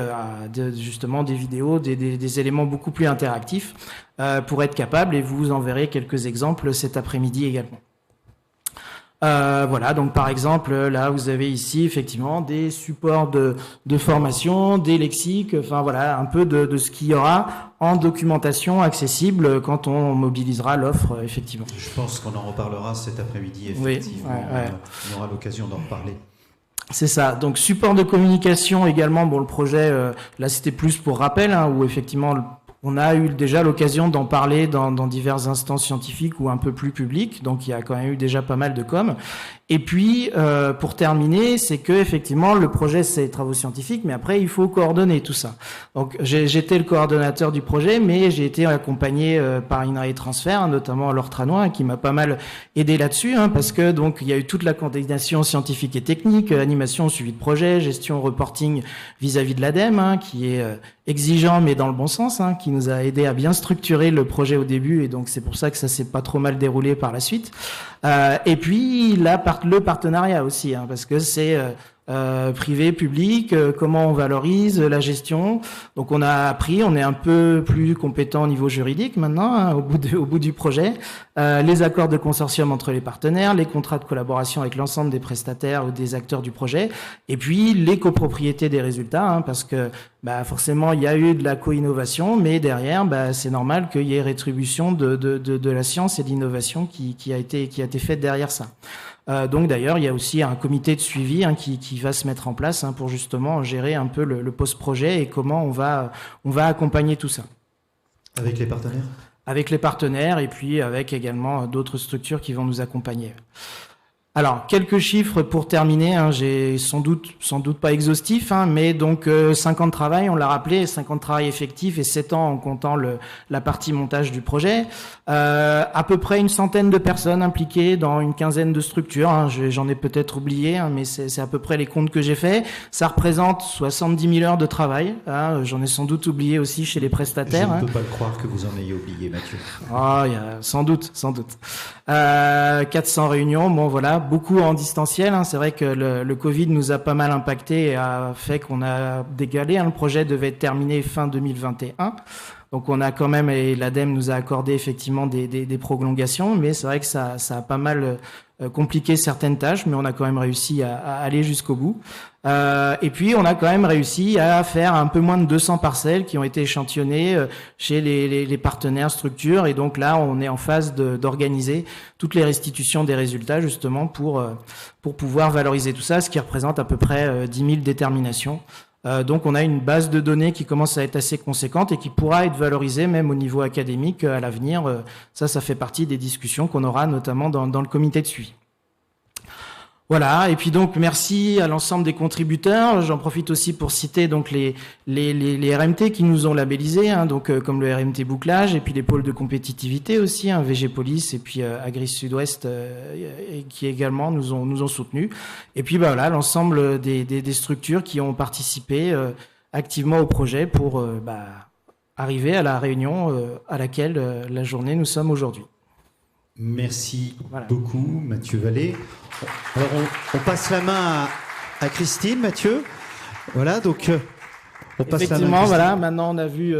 Speaker 6: justement des vidéos, des éléments beaucoup plus interactifs pour être capable, et vous en verrez quelques exemples cet après-midi également. Voilà, donc par exemple, là vous avez ici effectivement des supports de formation, des lexiques, enfin voilà, un peu de ce qu'il y aura en documentation accessible quand on mobilisera l'offre, effectivement.
Speaker 1: Je pense qu'on en reparlera cet après-midi, effectivement. Oui, ouais. On aura l'occasion d'en reparler.
Speaker 6: C'est ça. Donc support de communication également. Bon, le projet, là c'était plus pour rappel, où effectivement on a eu déjà l'occasion d'en parler dans diverses instances scientifiques ou un peu plus publiques, donc il y a quand même eu déjà pas mal de com. Et puis, pour terminer, c'est que effectivement le projet c'est travaux scientifiques, mais après il faut coordonner tout ça. Donc j'étais le coordonnateur du projet, mais j'ai été accompagné par INRAE Transfert, notamment Laure Tranois, qui m'a pas mal aidé là-dessus, parce que donc il y a eu toute la coordination scientifique et technique, animation, suivi de projet, gestion, reporting vis-à-vis de l'ADEME, qui est exigeant mais dans le bon sens, qui nous a aidé à bien structurer le projet au début, et donc c'est pour ça que ça s'est pas trop mal déroulé par la suite. Et puis le partenariat aussi, parce que c'est privé, public, comment on valorise la gestion. Donc on a appris, on est un peu plus compétent au niveau juridique maintenant, au bout du projet. Les accords de consortium entre les partenaires, les contrats de collaboration avec l'ensemble des prestataires ou des acteurs du projet, et puis les copropriétés des résultats, parce que forcément il y a eu de la co-innovation, mais derrière c'est normal qu'il y ait rétribution de la science et de l'innovation qui a été faite derrière ça. Donc d'ailleurs, il y a aussi un comité de suivi qui va se mettre en place pour justement gérer un peu le post-projet et comment on va accompagner tout ça.
Speaker 1: Avec les partenaires ?
Speaker 6: Avec les partenaires et puis avec également d'autres structures qui vont nous accompagner. Alors, quelques chiffres pour terminer, j'ai sans doute pas exhaustif, mais donc 5 ans de travail, on l'a rappelé, 5 ans de travail effectif et 7 ans en comptant la partie montage du projet. À peu près une centaine de personnes impliquées dans une quinzaine de structures, j'en ai peut-être oublié, mais c'est à peu près les comptes que j'ai faits. Ça représente 70 000 heures de travail, j'en ai sans doute oublié aussi chez les prestataires.
Speaker 1: Je ne peux pas le croire que vous en ayez oublié, Mathieu.
Speaker 6: Il y a sans doute. 400 réunions, bon voilà, beaucoup en distanciel. C'est vrai que le Covid nous a pas mal impacté et a fait qu'on a décalé. Le projet devait être terminé fin 2021. Donc on a quand même, et l'ADEME nous a accordé effectivement des prolongations, mais c'est vrai que ça a pas mal compliqué certaines tâches, mais on a quand même réussi à aller jusqu'au bout. Et puis on a quand même réussi à faire un peu moins de 200 parcelles qui ont été échantillonnées chez les partenaires structures, et donc là on est en phase d'organiser toutes les restitutions des résultats justement pour pouvoir valoriser tout ça, ce qui représente à peu près 10 000 déterminations. Donc on a une base de données qui commence à être assez conséquente et qui pourra être valorisée même au niveau académique à l'avenir. Ça fait partie des discussions qu'on aura notamment dans le comité de suivi. Voilà, et puis donc merci à l'ensemble des contributeurs. J'en profite aussi pour citer donc les RMT qui nous ont labellisés, donc comme le RMT bouclage, et puis les pôles de compétitivité aussi, VG Police et puis Agri Sud-Ouest qui également nous ont soutenus. Et puis voilà, l'ensemble des structures qui ont participé activement au projet pour arriver à la réunion à laquelle la journée nous sommes aujourd'hui.
Speaker 1: Merci beaucoup, Mathieu Vallée. Alors, on passe la main à Christine, Mathieu. Voilà, donc on passe la main à Christine.
Speaker 6: Voilà, maintenant on a vu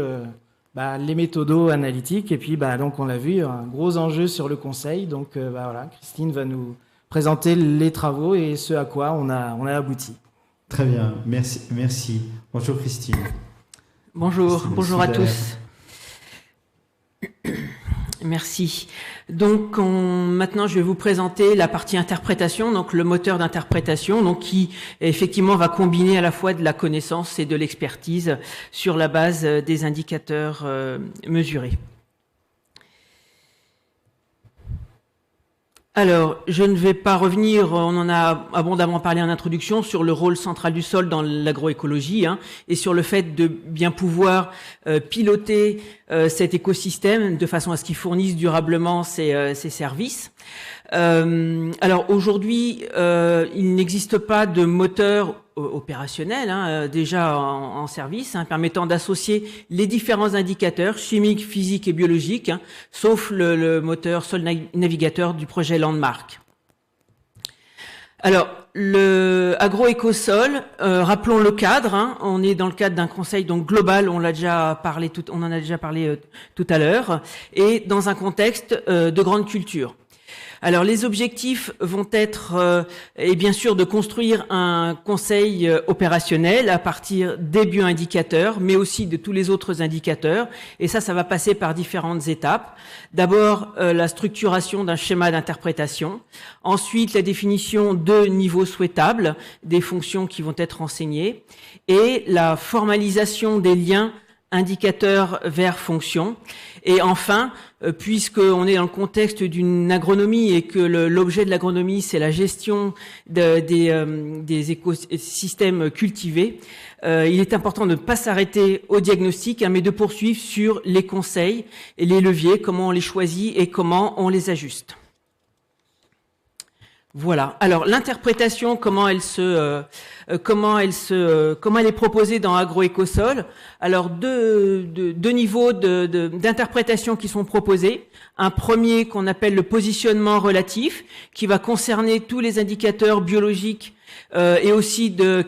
Speaker 6: les méthodos analytiques et puis donc on a vu un gros enjeu sur le conseil. Donc voilà, Christine va nous présenter les travaux et ce à quoi on a abouti.
Speaker 1: Très bien, merci. Bonjour Christine.
Speaker 7: Bonjour à tous. Merci. Donc maintenant je vais vous présenter la partie interprétation, donc le moteur d'interprétation, donc qui effectivement va combiner à la fois de la connaissance et de l'expertise sur la base des indicateurs mesurés. Alors, je ne vais pas revenir, on en a abondamment parlé en introduction, sur le rôle central du sol dans l'agroécologie, et sur le fait de bien pouvoir piloter cet écosystème de façon à ce qu'il fournisse durablement ses services. Alors aujourd'hui, il n'existe pas de moteur opérationnel déjà en service, permettant d'associer les différents indicateurs chimiques, physiques et biologiques, sauf le moteur Sol Navigateur du projet Landmark. Alors, le agroécosol, rappelons le cadre. On est dans le cadre d'un conseil donc global. On en a déjà parlé tout à l'heure, et dans un contexte de grande culture. Alors les objectifs vont être, et bien sûr, de construire un conseil opérationnel à partir des bioindicateurs, mais aussi de tous les autres indicateurs. Et ça va passer par différentes étapes. D'abord, la structuration d'un schéma d'interprétation. Ensuite, la définition de niveaux souhaitables, des fonctions qui vont être enseignées. Et la formalisation des liens indicateurs vers fonctions. Et enfin, puisqu'on est dans le contexte d'une agronomie et que l'objet de l'agronomie, c'est la gestion des écosystèmes cultivés, il est important de ne pas s'arrêter au diagnostic, mais de poursuivre sur les conseils et les leviers, comment on les choisit et comment on les ajuste. Voilà. Alors l'interprétation, comment elle est proposée dans agroécosol. Alors deux niveaux d'interprétation qui sont proposés. Un premier qu'on appelle le positionnement relatif, qui va concerner tous les indicateurs biologiques et aussi d'une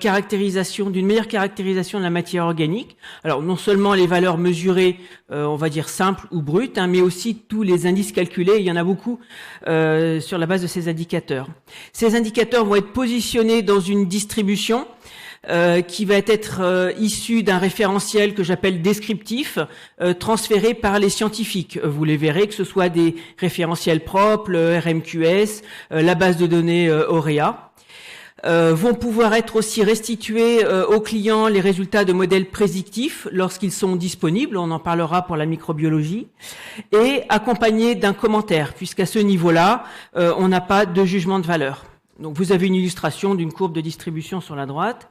Speaker 7: meilleure caractérisation de la matière organique. Alors non seulement les valeurs mesurées, on va dire simples ou brutes, mais aussi tous les indices calculés. Il y en a beaucoup sur la base de ces indicateurs. Ces indicateurs vont être positionnés dans une distribution qui va être issue d'un référentiel que j'appelle descriptif, transféré par les scientifiques. Vous les verrez, que ce soit des référentiels propres, le RMQS, la base de données Aurea. Vont pouvoir être aussi restitués aux clients les résultats de modèles prédictifs lorsqu'ils sont disponibles, on en parlera pour la microbiologie, et accompagnés d'un commentaire, puisqu'à ce niveau-là, on n'a pas de jugement de valeur. Donc vous avez une illustration d'une courbe de distribution sur la droite.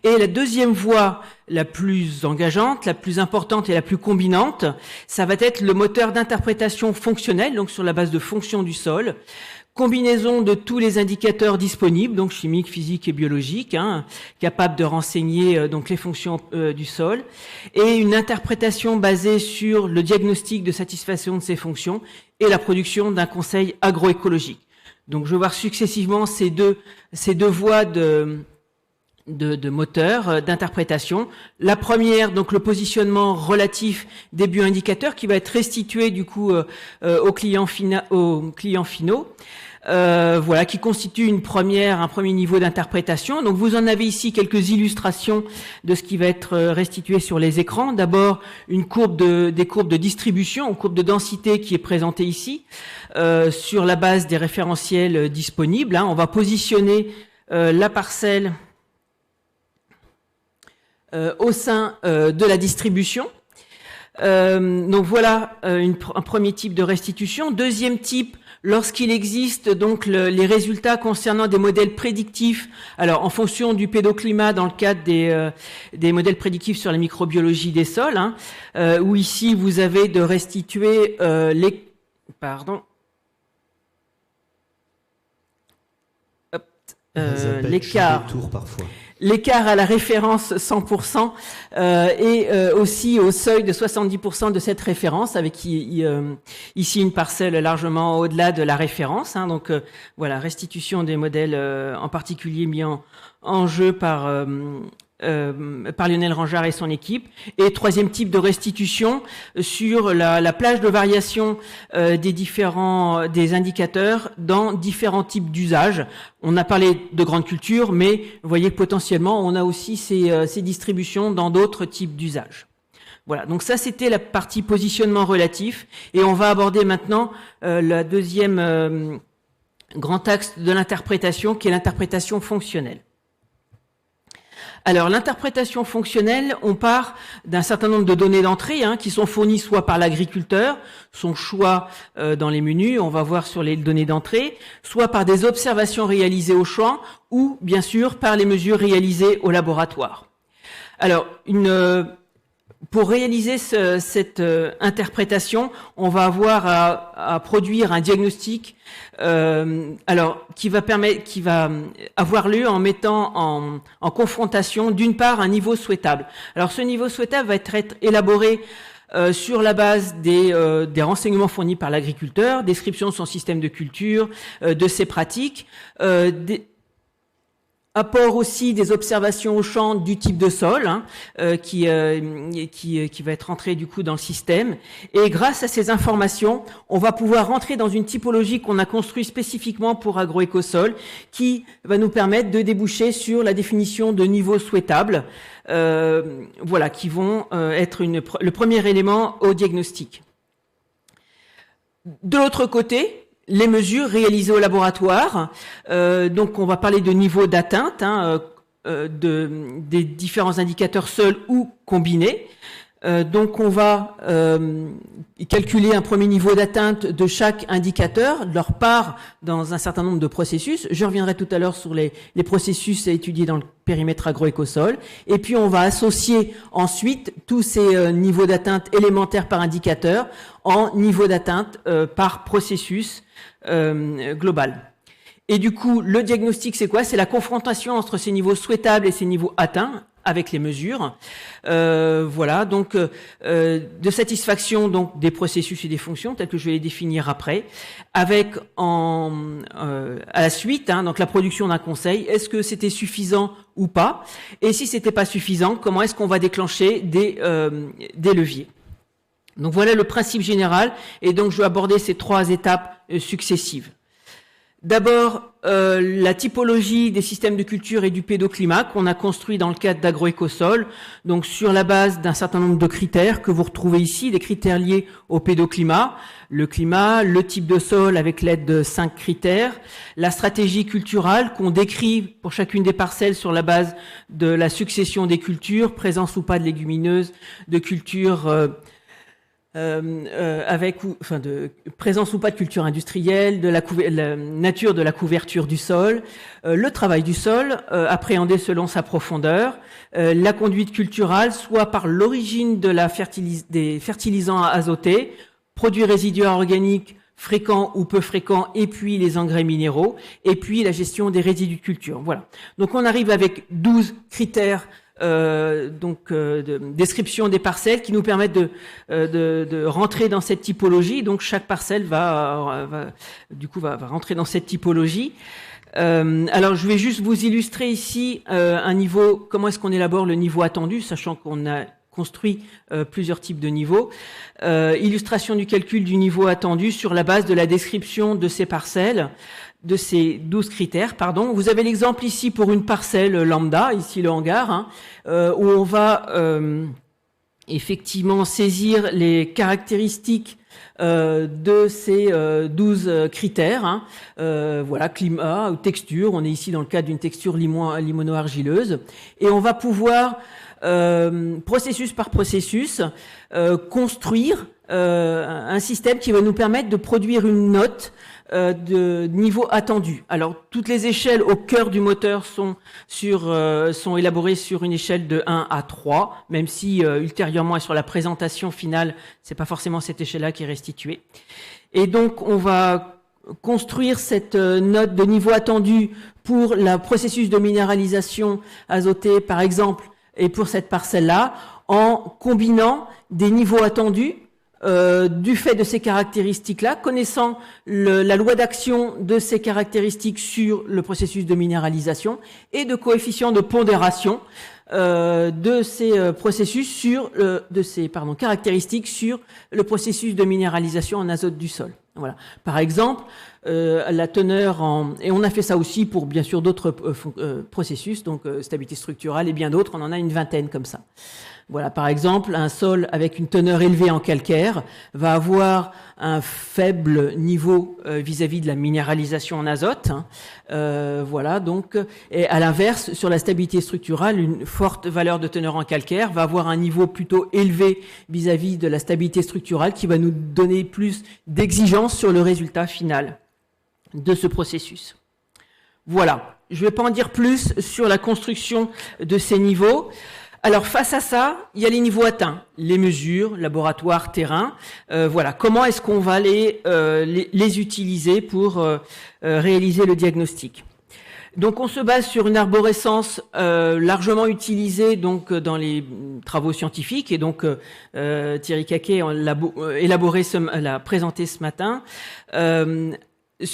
Speaker 7: Et la deuxième voie, la plus engageante, la plus importante et la plus combinante, ça va être le moteur d'interprétation fonctionnelle, donc sur la base de fonctions du sol, combinaison de tous les indicateurs disponibles, donc chimiques, physiques et biologiques, capables de renseigner donc les fonctions du sol, et une interprétation basée sur le diagnostic de satisfaction de ces fonctions et la production d'un conseil agroécologique. Donc je vais voir successivement ces deux voies de moteur d'interprétation. La première, donc le positionnement relatif des bioindicateurs qui va être restitué du coup aux clients finaux. Voilà, qui constitue un premier niveau d'interprétation. Donc vous en avez ici quelques illustrations de ce qui va être restitué sur les écrans. D'abord des courbes de distribution, une courbe de densité qui est présentée ici sur la base des référentiels disponibles. On va positionner la parcelle au sein de la distribution. Donc voilà un premier type de restitution. Deuxième type, lorsqu'il existe donc les résultats concernant des modèles prédictifs, alors en fonction du pédoclimat dans le cadre des modèles prédictifs sur la microbiologie des sols, où ici vous avez de restituer l'écart à la référence 100% et aussi au seuil de 70% de cette référence, avec ici une parcelle largement au-delà de la référence. Donc voilà, restitution des modèles en particulier mis en jeu par Lionel Rangeard et son équipe. Et troisième type de restitution sur la plage de variation des indicateurs dans différents types d'usages. On a parlé de grande culture, mais vous voyez que potentiellement on a aussi ces distributions dans d'autres types d'usages. Voilà, donc ça c'était la partie positionnement relatif, et on va aborder maintenant la deuxième grand axe de l'interprétation, qui est l'interprétation fonctionnelle. Alors, l'interprétation fonctionnelle, on part d'un certain nombre de données d'entrée qui sont fournies soit par l'agriculteur, son choix dans les menus, on va voir sur les données d'entrée, soit par des observations réalisées au champ ou, bien sûr, par les mesures réalisées au laboratoire. Alors, pour réaliser cette interprétation, on va avoir à produire un diagnostic qui va avoir lieu en mettant en confrontation d'une part un niveau souhaitable. Alors ce niveau souhaitable va être élaboré sur la base des renseignements fournis par l'agriculteur, description de son système de culture, de ses pratiques, apport aussi des observations au champ du type de sol qui va être rentré du coup dans le système. Et grâce à ces informations, on va pouvoir rentrer dans une typologie qu'on a construite spécifiquement pour agroécosol qui va nous permettre de déboucher sur la définition de niveaux souhaitables qui vont être le premier élément au diagnostic. De l'autre côté, les mesures réalisées au laboratoire, donc on va parler de niveau d'atteinte des différents indicateurs seuls ou combinés. Donc on va calculer un premier niveau d'atteinte de chaque indicateur, leur part dans un certain nombre de processus. Je reviendrai tout à l'heure sur les processus à étudier dans le périmètre agroécosol. Et puis on va associer ensuite tous ces niveaux d'atteinte élémentaires par indicateur en niveau d'atteinte par processus global. Et du coup, le diagnostic, c'est quoi? C'est la confrontation entre ces niveaux souhaitables et ces niveaux atteints avec les mesures. Donc de satisfaction donc des processus et des fonctions tels que je vais les définir après, avec à la suite donc la production d'un conseil. Est-ce que c'était suffisant ou pas? Et si c'était pas suffisant, comment est-ce qu'on va déclencher des leviers? Donc voilà le principe général, et donc je vais aborder ces 3 étapes successives. D'abord, la typologie des systèmes de culture et du pédoclimat qu'on a construit dans le cadre d'AgroÉcosol, donc sur la base d'un certain nombre de critères que vous retrouvez ici, des critères liés au pédoclimat, le climat, le type de sol avec l'aide de 5 critères, la stratégie culturale qu'on décrit pour chacune des parcelles sur la base de la succession des cultures, présence ou pas de légumineuses, de cultures de présence ou pas de culture industrielle, de la nature de la couverture du sol, le travail du sol, appréhendé selon sa profondeur, la conduite culturelle, soit par l'origine de des fertilisants azotés, produits résiduaires organiques fréquents ou peu fréquents, et puis les engrais minéraux, et puis la gestion des résidus de culture. Voilà. Donc on arrive avec 12 critères de description des parcelles qui nous permettent de rentrer dans cette typologie. Donc chaque parcelle va rentrer dans cette typologie. Alors je vais juste vous illustrer ici un niveau, comment est-ce qu'on élabore le niveau attendu, sachant qu'on a construit plusieurs types de niveaux. Illustration du calcul du niveau attendu sur la base de la description de ces parcelles, de ces 12 critères, pardon. Vous avez l'exemple ici pour une parcelle lambda, ici le hangar, où on va effectivement saisir les caractéristiques de ces 12 critères. Climat ou texture. On est ici dans le cadre d'une texture limono-argileuse. Et on va pouvoir, processus par processus, construire un système qui va nous permettre de produire une note de niveau attendu. Alors, toutes les échelles au cœur du moteur sont élaborées sur une échelle de 1 à 3, même si ultérieurement et sur la présentation finale, c'est pas forcément cette échelle-là qui est restituée. Et donc, on va construire cette note de niveau attendu pour le processus de minéralisation azotée, par exemple, et pour cette parcelle-là, en combinant des niveaux attendus du fait de ces caractéristiques-là, connaissant la loi d'action de ces caractéristiques sur le processus de minéralisation et de coefficients de pondération de ces processus caractéristiques sur le processus de minéralisation en azote du sol. Voilà. Par exemple, la teneur et on a fait ça aussi pour bien sûr d'autres processus, donc stabilité structurale et bien d'autres, on en a une vingtaine comme ça. Voilà, par exemple, un sol avec une teneur élevée en calcaire va avoir un faible niveau vis-à-vis de la minéralisation en azote. Voilà, donc, et à l'inverse, sur la stabilité structurale, une forte valeur de teneur en calcaire va avoir un niveau plutôt élevé vis-à-vis de la stabilité structurale qui va nous donner plus d'exigence sur le résultat final de ce processus. Voilà, je ne vais pas en dire plus sur la construction de ces niveaux. Alors, face à ça, il y a les niveaux atteints, les mesures, laboratoire, terrain. Voilà, comment est-ce qu'on va les utiliser pour réaliser le diagnostic? Donc, on se base sur une arborescence largement utilisée donc dans les travaux scientifiques, et donc Thierry Caquet l'a présenté ce matin.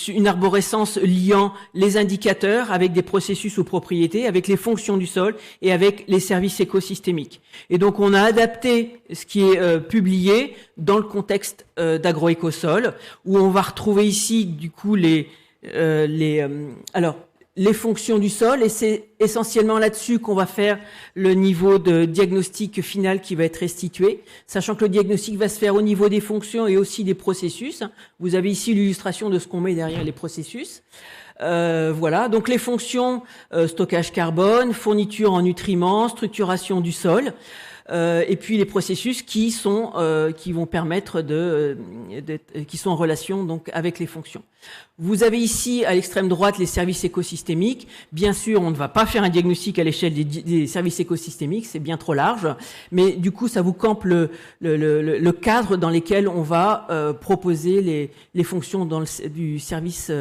Speaker 7: Une arborescence liant les indicateurs avec des processus ou propriétés, avec les fonctions du sol et avec les services écosystémiques. Et donc, on a adapté ce qui est publié dans le contexte d'agroécosol, où on va retrouver ici, du coup, les fonctions du sol, et c'est essentiellement là-dessus qu'on va faire le niveau de diagnostic final qui va être restitué, sachant que le diagnostic va se faire au niveau des fonctions et aussi des processus. Vous avez ici l'illustration de ce qu'on met derrière les processus. Voilà, donc les fonctions, stockage carbone, fourniture en nutriments, structuration du sol, et puis les processus qui vont permettre qui sont en relation donc avec les fonctions. Vous avez ici à l'extrême droite les services écosystémiques. Bien sûr, on ne va pas faire un diagnostic à l'échelle des services écosystémiques, c'est bien trop large, mais du coup, ça vous campe le cadre dans lequel on va proposer les fonctions du service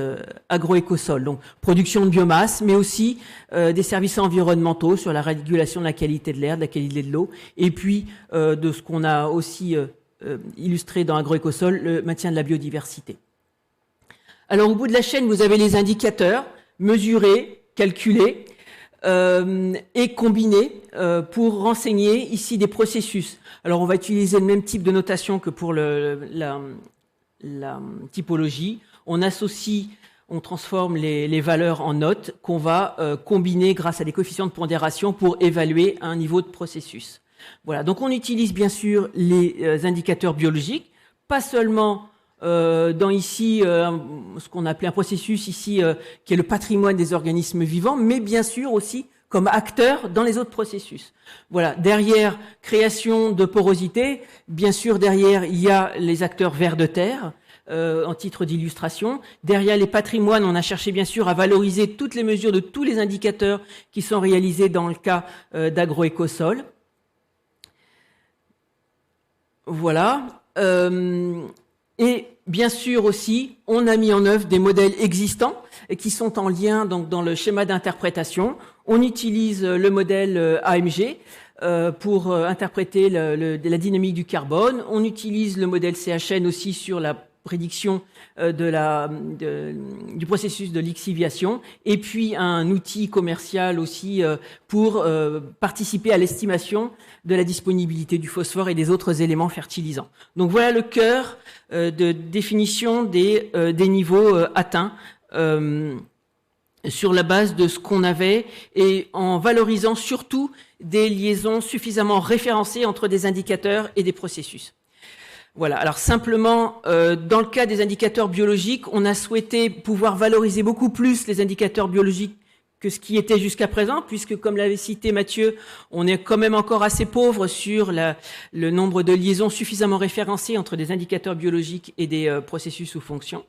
Speaker 7: agroécosol. Donc, production de biomasse, mais aussi des services environnementaux sur la régulation de la qualité de l'air, de la qualité de l'eau, et puis de ce qu'on a aussi illustré dans agroécosol, le maintien de la biodiversité. Alors, au bout de la chaîne, vous avez les indicateurs mesurés, calculés et combinés pour renseigner ici des processus. Alors, on va utiliser le même type de notation que pour la typologie. On transforme les valeurs en notes qu'on va combiner grâce à des coefficients de pondération pour évaluer un niveau de processus. Voilà, donc on utilise bien sûr les indicateurs biologiques, pas seulement dans ici ce qu'on appelait un processus ici qui est le patrimoine des organismes vivants, mais bien sûr aussi comme acteurs dans les autres processus. Voilà, derrière création de porosité, bien sûr derrière il y a les acteurs vers de terre en titre d'illustration. Derrière les patrimoines, on a cherché bien sûr à valoriser toutes les mesures de tous les indicateurs qui sont réalisés dans le cas d'agroécosol. Voilà. Et bien sûr aussi, on a mis en œuvre des modèles existants et qui sont en lien donc, dans le schéma d'interprétation. On utilise le modèle AMG pour interpréter la dynamique du carbone. On utilise le modèle CHN aussi sur la prédiction du processus de lixiviation, et puis un outil commercial aussi pour participer à l'estimation de la disponibilité du phosphore et des autres éléments fertilisants. Donc voilà le cœur de définition des niveaux atteints sur la base de ce qu'on avait et en valorisant surtout des liaisons suffisamment référencées entre des indicateurs et des processus. Voilà. Alors simplement, dans le cas des indicateurs biologiques, on a souhaité pouvoir valoriser beaucoup plus les indicateurs biologiques que ce qui était jusqu'à présent, puisque, comme l'avait cité Mathieu, on est quand même encore assez pauvre sur le nombre de liaisons suffisamment référencées entre des indicateurs biologiques et des processus ou fonctions.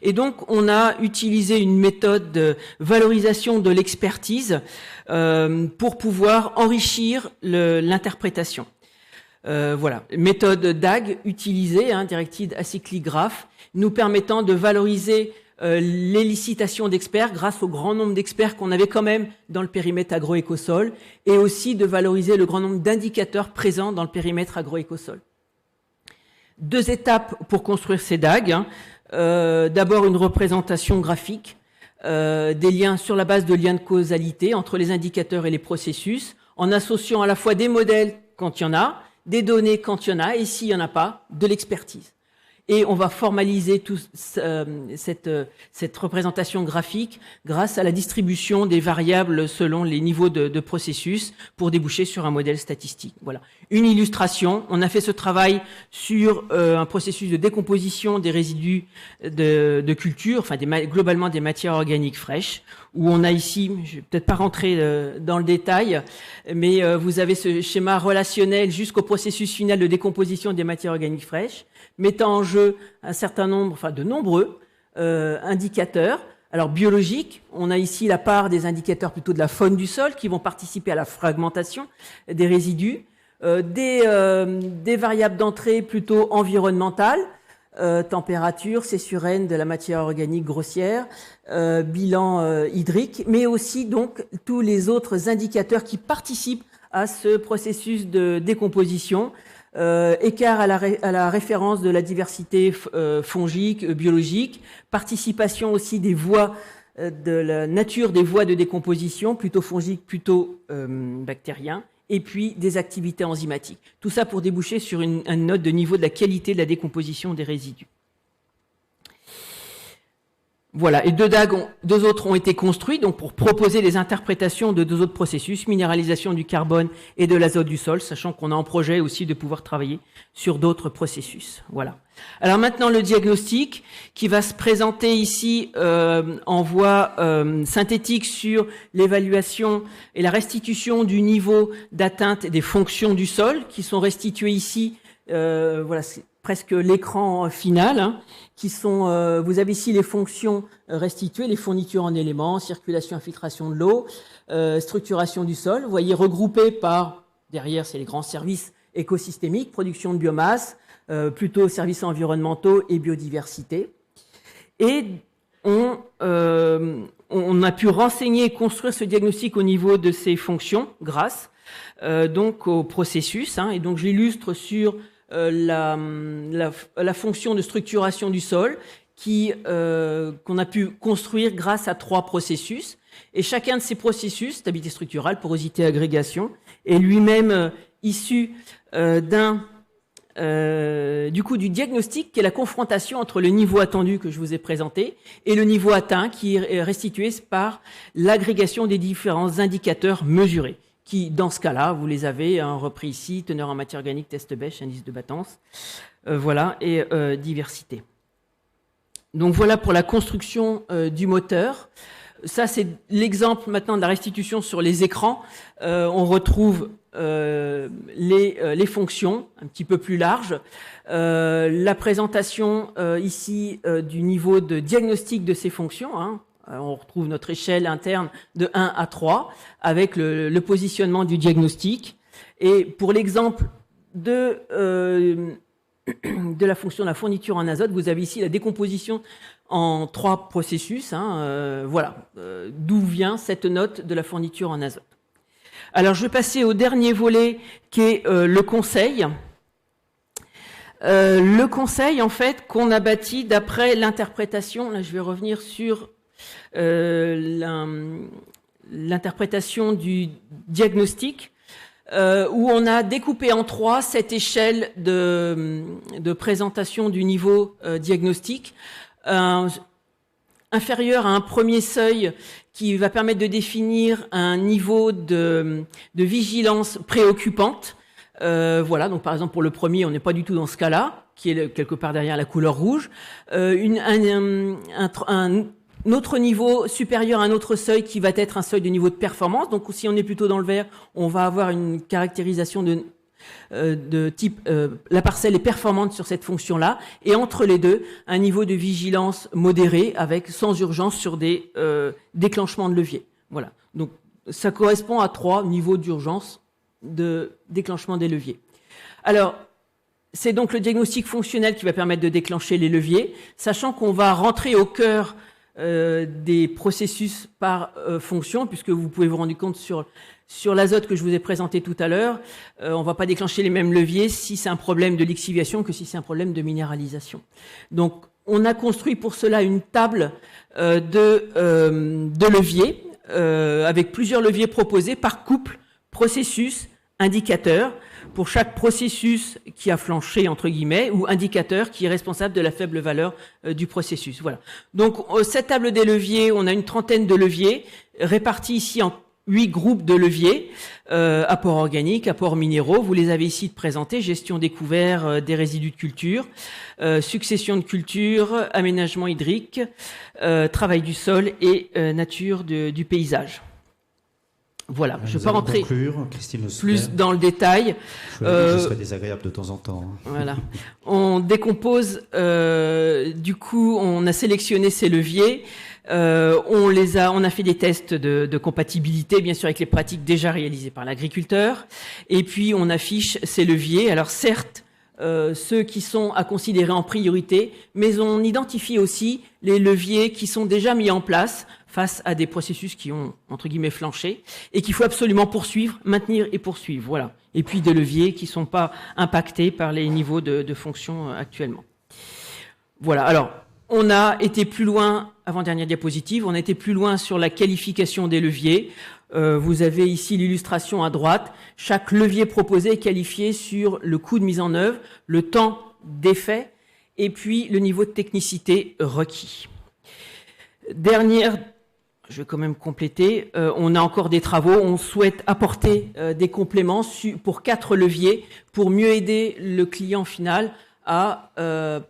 Speaker 7: Et donc, on a utilisé une méthode de valorisation de l'expertise pour pouvoir enrichir l'interprétation. Voilà, méthode DAG utilisée, directive acyclique graph, nous permettant de valoriser l'élicitation d'experts grâce au grand nombre d'experts qu'on avait quand même dans le périmètre agroécosol et aussi de valoriser le grand nombre d'indicateurs présents dans le périmètre agroécosol. 2 étapes pour construire ces DAG. D'abord une représentation graphique des liens sur la base de liens de causalité entre les indicateurs et les processus en associant à la fois des modèles quand il y en a, des données quand il y en a, et s'il n'y en a pas, de l'expertise. et on va formaliser cette représentation graphique grâce à la distribution des variables selon les niveaux de processus pour déboucher sur un modèle statistique. Voilà. Une illustration, on a fait ce travail sur un processus de décomposition des résidus de culture, enfin globalement des matières organiques fraîches, où on a ici, je vais peut-être pas rentrer dans le détail, mais vous avez ce schéma relationnel jusqu'au processus final de décomposition des matières organiques fraîches, mettant en jeu un certain nombre, enfin de nombreux indicateurs. Alors biologiques, on a ici la part des indicateurs plutôt de la faune du sol qui vont participer à la fragmentation des résidus, des variables d'entrée plutôt environnementales, température, cessurène de la matière organique grossière, bilan hydrique, mais aussi donc tous les autres indicateurs qui participent à ce processus de décomposition, écart à la référence de la diversité fongique, biologique, participation aussi des voies de la nature des voies de décomposition, plutôt fongiques, plutôt bactériens, et puis des activités enzymatiques. Tout ça pour déboucher sur une note de niveau de la qualité de la décomposition des résidus. Voilà, et deux autres ont été construits donc pour proposer les interprétations de 2 autres processus, minéralisation du carbone et de l'azote du sol, sachant qu'on a en projet aussi de pouvoir travailler sur d'autres processus. Voilà. Alors maintenant le diagnostic qui va se présenter ici en voie synthétique sur l'évaluation et la restitution du niveau d'atteinte des fonctions du sol qui sont restituées ici. Voilà, c'est presque l'écran final, hein, qui sont, vous avez ici les fonctions restituées, les fournitures en éléments, circulation, infiltration de l'eau, structuration du sol. Vous voyez, regroupées par, derrière, c'est les grands services écosystémiques, production de biomasse, plutôt services environnementaux et biodiversité. Et on a pu renseigner et construire ce diagnostic au niveau de ces fonctions grâce donc au processus. Hein, et donc j'illustre sur la fonction de structuration du sol qu'on a pu construire grâce à 3 processus. Et chacun de ces processus, stabilité structurale, porosité, agrégation, est lui-même issu du diagnostic qui est la confrontation entre le niveau attendu que je vous ai présenté et le niveau atteint qui est restitué par l'agrégation des différents indicateurs mesurés qui, dans ce cas-là, vous les avez repris ici, teneur en matière organique, test Bech, indice de battance, voilà, et diversité. Donc voilà pour la construction du moteur. Ça, c'est l'exemple maintenant de la restitution sur les écrans. On retrouve les fonctions un petit peu plus larges, la présentation ici du niveau de diagnostic de ces fonctions, hein. On retrouve notre échelle interne de 1 à 3 avec le positionnement du diagnostic. Et pour l'exemple de la fonction de la fourniture en azote, vous avez ici la décomposition en 3 processus. Hein, voilà, d'où vient cette note de la fourniture en azote. Alors, je vais passer au dernier volet qui est le conseil. Le conseil, en fait, qu'on a bâti d'après l'interprétation. Là, je vais revenir sur l'interprétation du diagnostic, où on a découpé en 3 cette échelle de présentation du niveau diagnostique, inférieur à un premier seuil qui va permettre de définir un niveau de vigilance préoccupante. Voilà, donc par exemple pour le premier, on n'est pas du tout dans ce cas-là, qui est quelque part derrière la couleur rouge. Un autre niveau supérieur à un autre seuil qui va être un seuil de niveau de performance. Donc si on est plutôt dans le vert, on va avoir une caractérisation de type la parcelle est performante sur cette fonction-là. Et entre les deux, un niveau de vigilance modéré avec sans urgence sur des déclenchements de levier. Voilà. Donc ça correspond à 3 niveaux d'urgence de déclenchement des leviers. Alors, c'est donc le diagnostic fonctionnel qui va permettre de déclencher les leviers, sachant qu'on va rentrer au cœur des processus par fonction, puisque vous pouvez vous rendre compte sur l'azote que je vous ai présenté tout à l'heure, on ne va pas déclencher les mêmes leviers si c'est un problème de lixiviation que si c'est un problème de minéralisation. Donc, on a construit pour cela une table de leviers, avec plusieurs leviers proposés par couple, processus, indicateur pour chaque processus qui a flanché, entre guillemets, ou indicateur qui est responsable de la faible valeur du processus. Voilà. Donc, cette table des leviers, on a une trentaine de leviers répartis ici en 8 groupes de leviers, apports organiques, apports minéraux, vous les avez ici présentés, gestion des couverts, des résidus de culture, succession de culture, aménagement hydrique, travail du sol et nature du paysage. Voilà, je ne vais pas rentrer plus dans le détail.
Speaker 1: Ce serait désagréable de temps en temps.
Speaker 7: Voilà. On décompose, du coup, on a sélectionné ces leviers. On a fait des tests de compatibilité, bien sûr, avec les pratiques déjà réalisées par l'agriculteur. Et puis, on affiche ces leviers. Alors, certes, ceux qui sont à considérer en priorité, mais on identifie aussi les leviers qui sont déjà mis en place face à des processus qui ont, entre guillemets, flanché, et qu'il faut absolument poursuivre, maintenir et poursuivre. Voilà. Et puis, des leviers qui ne sont pas impactés par les niveaux de fonction actuellement. Voilà. Alors, on a été plus loin, avant-dernière diapositive, on a été plus loin sur la qualification des leviers. Vous avez ici l'illustration à droite. Chaque levier proposé est qualifié sur le coût de mise en œuvre, le temps d'effet et puis le niveau de technicité requis. Dernière, je vais quand même compléter, on a encore des travaux, on souhaite apporter des compléments pour 4 leviers pour mieux aider le client final à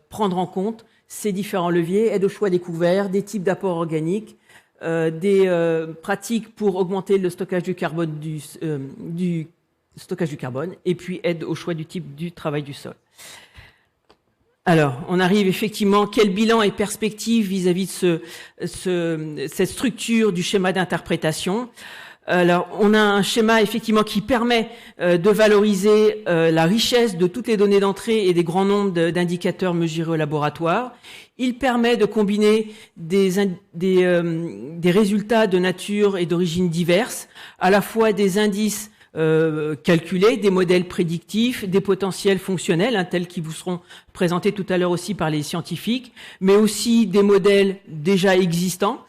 Speaker 7: prendre en compte ces différents leviers, aide au choix des couverts, des types d'apports organiques, des pratiques pour augmenter le stockage du carbone, du stockage du carbone, et puis aide au choix du type du travail du sol. Alors, on arrive effectivement, quel bilan et perspective vis-à-vis de cette structure du schéma d'interprétation. Alors, on a un schéma effectivement qui permet de valoriser la richesse de toutes les données d'entrée et des grands nombres d'indicateurs mesurés au laboratoire. Il permet de combiner des résultats de nature et d'origine diverses, à la fois des indices calculés, des modèles prédictifs, des potentiels fonctionnels, tels qui vous seront présentés tout à l'heure aussi par les scientifiques, mais aussi des modèles déjà existants.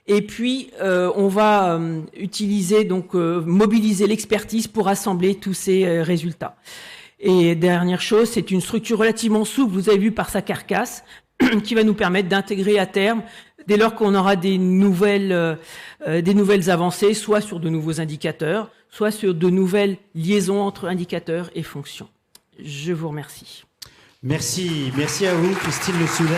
Speaker 7: Et puis, on va utiliser, donc, mobiliser l'expertise pour assembler tous ces résultats. Et dernière chose, c'est une structure relativement souple, vous avez vu par sa carcasse, qui va nous permettre d'intégrer à terme, dès lors qu'on aura des nouvelles avancées, soit sur de nouveaux indicateurs, soit sur de nouvelles liaisons entre indicateurs et fonctions. Je vous remercie.
Speaker 1: Merci à vous, Christine Le Souler.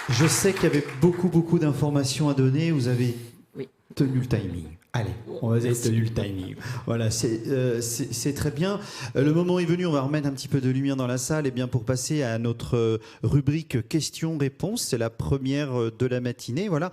Speaker 1: Je sais qu'il y avait beaucoup d'informations à donner. Vous avez tenu le timing. Allez, on va essayer de tenir le timing. Voilà, c'est très bien. Le moment est venu, on va remettre un petit peu de lumière dans la salle, et bien pour passer à notre rubrique questions-réponses. C'est la première de la matinée. Voilà.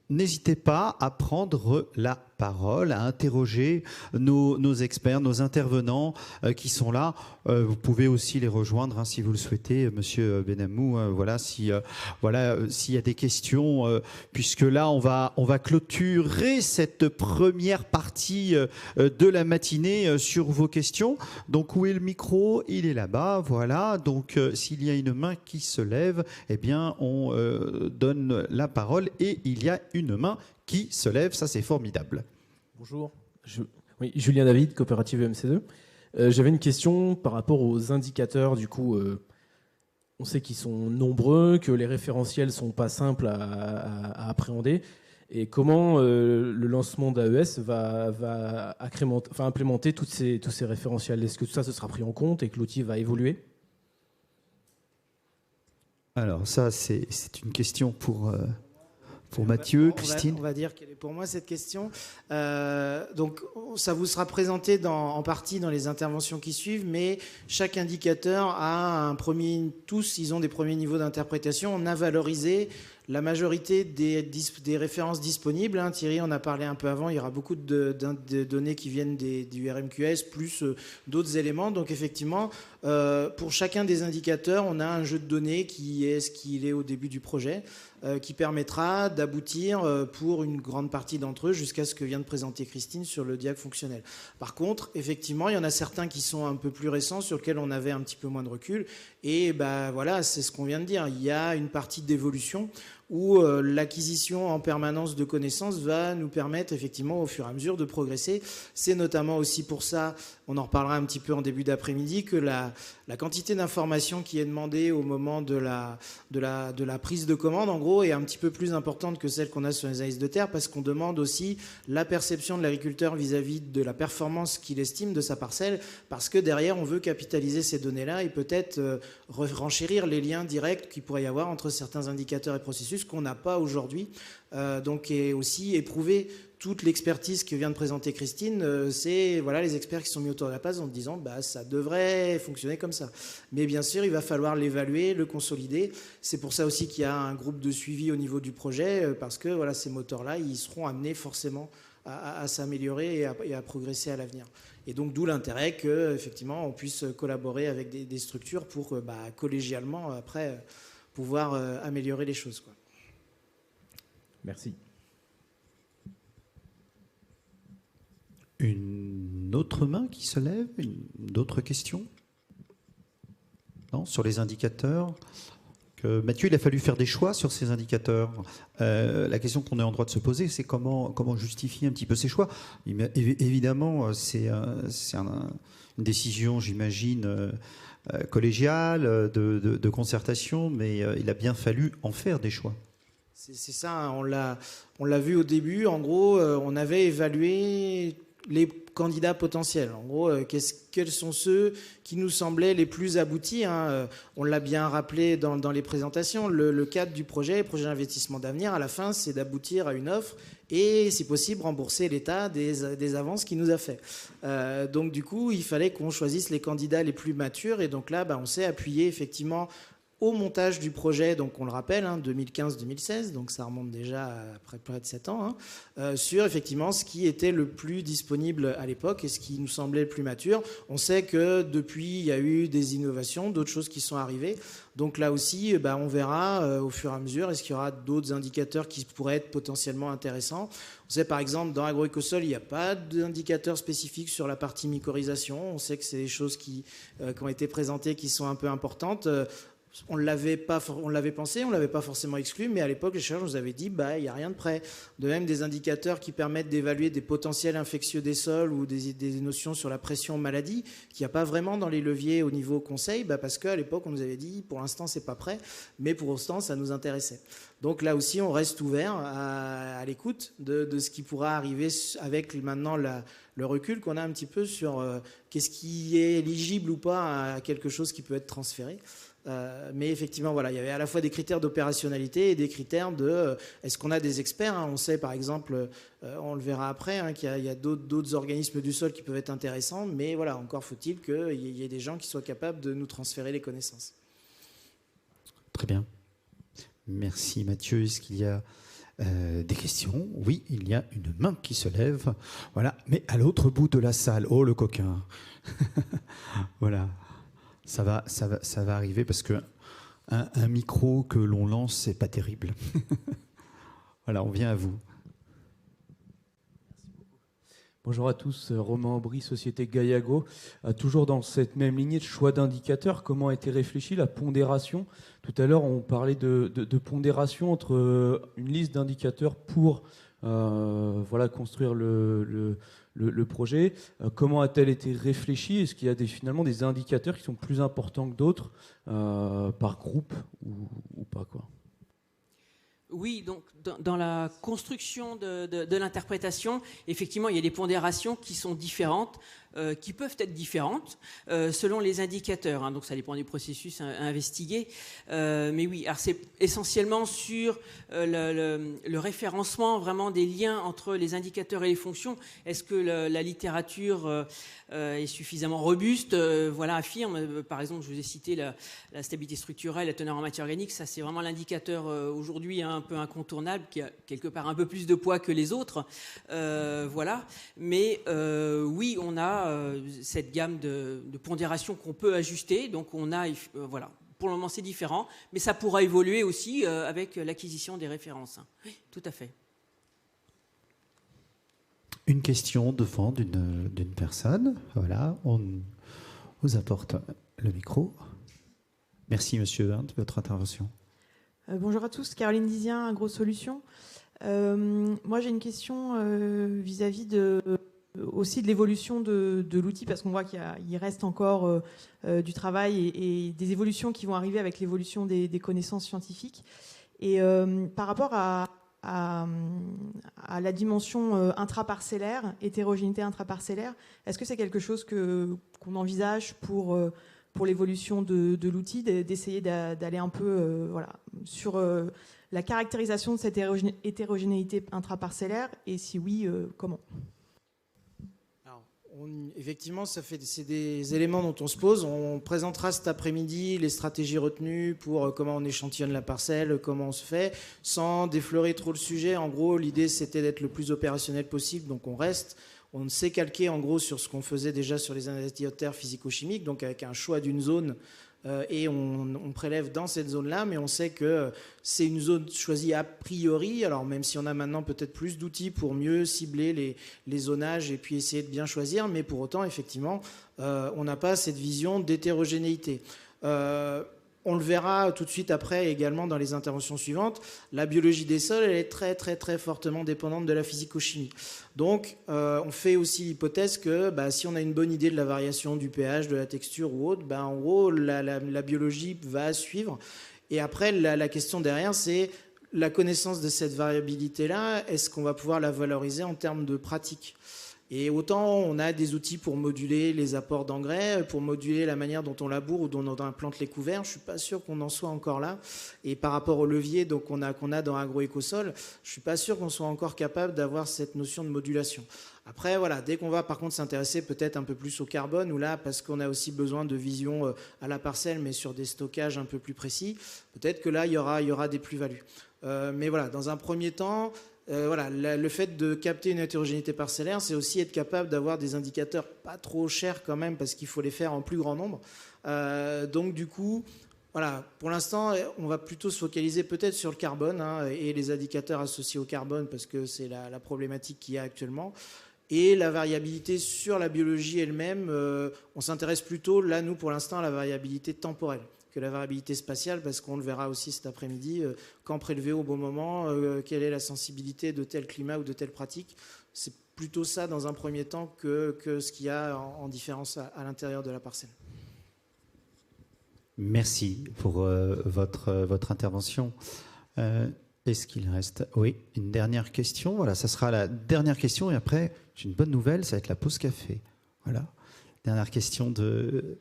Speaker 1: N'hésitez pas à prendre la parole, à interroger nos experts, nos intervenants qui sont là. Vous pouvez aussi les rejoindre si vous le souhaitez, Monsieur Benamou. Voilà, s'il y a des questions, puisque là on va clôturer cette première partie de la matinée sur vos questions. Donc où est le micro? Il est là-bas. Voilà. Donc s'il y a une main qui se lève, eh bien on donne la parole, et il y a une main qui se lève. Ça, c'est formidable.
Speaker 8: Bonjour. Oui, Julien David, coopérative EMC2. J'avais une question par rapport aux indicateurs. Du coup, on sait qu'ils sont nombreux, que les référentiels ne sont pas simples à appréhender. Et comment le lancement d'AES va implémenter tous ces référentiels? Est-ce que tout ça, ce sera pris en compte et que l'outil va évoluer?
Speaker 1: Alors ça, c'est une question pour Mathieu, Christine.
Speaker 6: On va dire qu'elle est pour moi, cette question. Donc, ça vous sera présenté en partie dans les interventions qui suivent, mais chaque indicateur a tous, ils ont des premiers niveaux d'interprétation. On a valorisé la majorité des références disponibles. Thierry en a parlé un peu avant, il y aura beaucoup de données qui viennent du RMQS, plus d'autres éléments. Donc effectivement, pour chacun des indicateurs, on a un jeu de données qui est ce qu'il est au début du projet, qui permettra d'aboutir pour une grande partie d'entre eux jusqu'à ce que vient de présenter Christine sur le diag fonctionnel. Par contre, effectivement, il y en a certains qui sont un peu plus récents, sur lesquels on avait un petit peu moins de recul. Et voilà, c'est ce qu'on vient de dire. Il y a une partie d'évolution où l'acquisition en permanence de connaissances va nous permettre effectivement au fur et à mesure de progresser. C'est notamment aussi pour ça, on en reparlera un petit peu en début d'après-midi, que la quantité d'informations qui est demandée au moment de la prise de commande, en gros, est un petit peu plus importante que celle qu'on a sur les analyses de terre, parce qu'on demande aussi la perception de l'agriculteur vis-à-vis de la performance qu'il estime de sa parcelle, parce que derrière, on veut capitaliser ces données-là et peut-être renchérir les liens directs qu'il pourrait y avoir entre certains indicateurs et processus qu'on n'a pas aujourd'hui. Donc, et aussi éprouver toute l'expertise que vient de présenter Christine, c'est voilà, les experts qui sont mis autour de la table en disant ça devrait fonctionner comme ça. Mais bien sûr, il va falloir l'évaluer, le consolider. C'est pour ça aussi qu'il y a un groupe de suivi au niveau du projet, parce que voilà, ces moteurs-là, ils seront amenés forcément à s'améliorer et à progresser à l'avenir. Et donc d'où l'intérêt qu'effectivement on puisse collaborer avec des structures pour collégialement après pouvoir améliorer les choses, quoi.
Speaker 8: Merci.
Speaker 1: Une autre main qui se lève, d'autres questions? Non, sur les indicateurs. Mathieu, il a fallu faire des choix sur ces indicateurs. La question qu'on est en droit de se poser, c'est comment justifier un petit peu ces choix. Évidemment, c'est une décision, j'imagine, collégiale, de concertation, mais il a bien fallu en faire des choix.
Speaker 6: C'est ça, hein, on l'a vu au début. En gros, on avait évalué les candidats potentiels. En gros, quels sont ceux qui nous semblaient les plus aboutis, hein. On l'a bien rappelé dans les présentations. Le cadre du projet d'investissement d'avenir, à la fin, c'est d'aboutir à une offre et, si possible, rembourser l'État des avances qu'il nous a fait. Donc, du coup, il fallait qu'on choisisse les candidats les plus matures. Et donc là, on s'est appuyé effectivement au montage du projet, donc on le rappelle, 2015-2016, donc ça remonte déjà à près de 7 ans, sur effectivement ce qui était le plus disponible à l'époque et ce qui nous semblait le plus mature. On sait que depuis, il y a eu des innovations, d'autres choses qui sont arrivées. Donc là aussi, on verra au fur et à mesure, est-ce qu'il y aura d'autres indicateurs qui pourraient être potentiellement intéressants. On sait par exemple, dans agroécosol, il n'y a pas d'indicateur spécifique sur la partie mycorhisation. On sait que c'est des choses qui ont été présentées, qui sont un peu importantes. On l'avait pensé, on l'avait pas forcément exclu, mais à l'époque, les chercheurs nous avaient dit, il n'y a rien de prêt. De même, des indicateurs qui permettent d'évaluer des potentiels infectieux des sols ou des notions sur la pression maladie, qu'il n'y a pas vraiment dans les leviers au niveau conseil, parce qu'à l'époque, on nous avait dit, pour l'instant, c'est pas prêt, mais pour l'instant, ça nous intéressait. Donc là aussi, on reste ouvert à l'écoute de ce qui pourra arriver avec maintenant le recul qu'on a un petit peu sur qu'est-ce qui est éligible ou pas à quelque chose qui peut être transféré. Mais effectivement, voilà, il y avait à la fois des critères d'opérationnalité et des critères de est-ce qu'on a des experts, hein. On sait par exemple, on le verra après, qu'il y a d'autres organismes du sol qui peuvent être intéressants, mais voilà, encore faut-il qu'il y ait des gens qui soient capables de nous transférer les connaissances.
Speaker 1: Très bien. Merci Mathieu. Est-ce qu'il y a des questions? Oui, il y a une main qui se lève. Voilà, mais à l'autre bout de la salle. Oh, le coquin. Voilà. Ça va arriver parce que un micro que l'on lance, c'est pas terrible. Voilà, on vient à vous.
Speaker 9: Bonjour à tous, Romain Aubry, Société Gaillago. Toujours dans cette même lignée de choix d'indicateurs, comment a été réfléchie la pondération? Tout à l'heure, on parlait de pondération entre une liste d'indicateurs pour construire le projet. Comment a-t-elle été réfléchie? Est-ce qu'il y a finalement des indicateurs qui sont plus importants que d'autres par groupe ou pas, quoi?
Speaker 7: Oui, donc dans la construction de l'interprétation, effectivement, il y a des pondérations qui sont différentes, qui peuvent être différentes selon les indicateurs. Donc ça dépend des processus à investiguer. Mais oui, alors c'est essentiellement sur le référencement vraiment des liens entre les indicateurs et les fonctions. Est-ce que la littérature est suffisamment robuste? Affirme. Par exemple, je vous ai cité la stabilité structurelle, la teneur en matière organique. Ça, c'est vraiment l'indicateur aujourd'hui un peu incontournable, qui a quelque part un peu plus de poids que les autres. Mais oui, on a cette gamme de pondérations qu'on peut ajuster. Donc on a, pour le moment c'est différent, mais ça pourra évoluer aussi avec l'acquisition des références. Oui, tout à fait.
Speaker 1: Une question devant d'une personne. Voilà, on vous apporte le micro. Merci Monsieur Hunt de votre intervention.
Speaker 10: Bonjour à tous, Caroline Dizien, AgroSolutions. Moi, j'ai une question vis-à-vis aussi de l'évolution de l'outil, parce qu'on voit qu'il reste encore du travail et des évolutions qui vont arriver avec l'évolution des connaissances scientifiques. Et par rapport à la dimension intraparcellaire, hétérogénéité intraparcellaire, est-ce que c'est quelque chose qu'on envisage pour l'évolution de l'outil, d'essayer d'aller un peu sur la caractérisation de cette hétérogénéité intraparcellaire, et si oui, comment ?
Speaker 6: Effectivement, c'est des éléments dont on se pose. On présentera cet après-midi les stratégies retenues pour comment on échantillonne la parcelle, comment on se fait, sans déflorer trop le sujet. En gros, l'idée, c'était d'être le plus opérationnel possible, donc on reste. On s'est calqué en gros sur ce qu'on faisait déjà sur les indicateurs physico-chimiques, donc avec un choix d'une zone et on prélève dans cette zone-là, mais on sait que c'est une zone choisie a priori, alors même si on a maintenant peut-être plus d'outils pour mieux cibler les zonages et puis essayer de bien choisir, mais pour autant, effectivement, on n'a pas cette vision d'hétérogénéité. On le verra tout de suite après également dans les interventions suivantes. La biologie des sols, elle est très très très fortement dépendante de la physico-chimie. Donc on fait aussi l'hypothèse que si on a une bonne idée de la variation du pH, de la texture ou autre, en gros la biologie va suivre. Et après la question derrière, c'est la connaissance de cette variabilité-là, est-ce qu'on va pouvoir la valoriser en termes de pratique ? Et autant on a des outils pour moduler les apports d'engrais, pour moduler la manière dont on laboure ou dont on implante les couverts, je ne suis pas sûr qu'on en soit encore là. Et par rapport au levier qu'on a dans agroécosol, je ne suis pas sûr qu'on soit encore capable d'avoir cette notion de modulation. Après, voilà, dès qu'on va par contre s'intéresser peut-être un peu plus au carbone, ou là, parce qu'on a aussi besoin de vision à la parcelle, mais sur des stockages un peu plus précis, peut-être que là, il y aura des plus-values. Mais voilà, dans un premier temps, le fait de capter une hétérogénéité parcellaire, c'est aussi être capable d'avoir des indicateurs pas trop chers quand même, parce qu'il faut les faire en plus grand nombre. Donc du coup, voilà, pour l'instant, on va plutôt se focaliser peut-être sur le carbone et les indicateurs associés au carbone, parce que c'est la problématique qu'il y a actuellement. Et la variabilité sur la biologie elle-même, on s'intéresse plutôt, là, nous, pour l'instant, à la variabilité temporelle que la variabilité spatiale, parce qu'on le verra aussi cet après-midi, quand prélever au bon moment, quelle est la sensibilité de tel climat ou de telle pratique. C'est plutôt ça dans un premier temps que ce qu'il y a en différence à l'intérieur de la parcelle.
Speaker 1: Merci pour votre intervention. Est-ce qu'il reste ? Oui, une dernière question. Voilà, ça sera la dernière question, et après, j'ai une bonne nouvelle, ça va être la pause café. Voilà, dernière question de...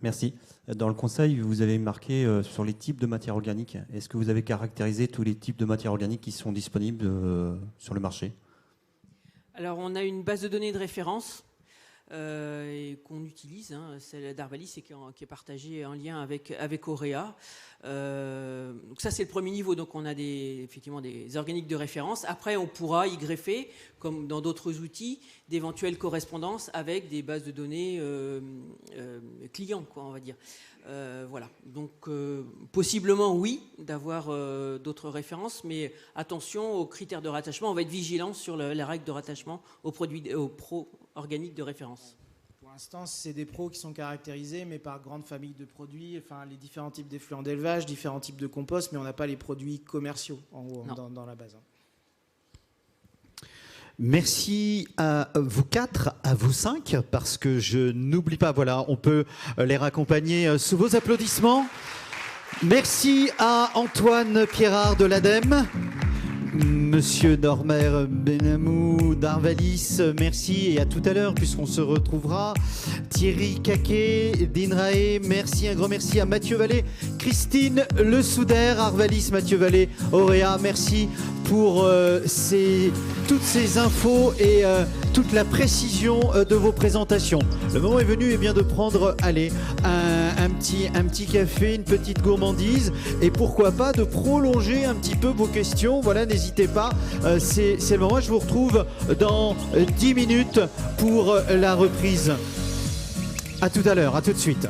Speaker 11: Merci. Dans le conseil, vous avez marqué sur les types de matières organiques. Est-ce que vous avez caractérisé tous les types de matières organiques qui sont disponibles sur le marché ?
Speaker 7: Alors, on a une base de données de référence et qu'on utilise, celle d'Arvalis, et qui est partagée en lien avec Auréa. Donc ça, c'est le premier niveau. Donc on a effectivement des organiques de référence. Après, on pourra y greffer, comme dans d'autres outils, d'éventuelles correspondances avec des bases de données clients, on va dire. Voilà. Donc possiblement oui, d'avoir d'autres références, mais attention aux critères de rattachement. On va être vigilant sur la règle de rattachement aux pro organiques de référence.
Speaker 6: Pour l'instant, c'est des pros qui sont caractérisés, mais par grande famille de produits, enfin les différents types d'effluents d'élevage, différents types de compost, mais on n'a pas les produits commerciaux en gros dans la base.
Speaker 1: Merci à vous 4, à vous 5, parce que je n'oublie pas, voilà, on peut les raccompagner sous vos applaudissements. Merci à Antoine Pierrard de l'ADEME, Monsieur Normer Benamou d'Arvalis, merci, et à tout à l'heure puisqu'on se retrouvera. Thierry Caquet d'INRAE, merci, un grand merci à Mathieu Vallée, Christine Le Souder, Arvalis, Mathieu Vallée, Auréa, merci pour toutes ces infos et toute la précision de vos présentations. Le moment est venu de prendre, allez, un petit café, une petite gourmandise, et pourquoi pas de prolonger un petit peu vos questions. Voilà, n'hésitez pas, c'est le moment. Je vous retrouve dans 10 minutes pour la reprise. À tout à l'heure, à tout de suite.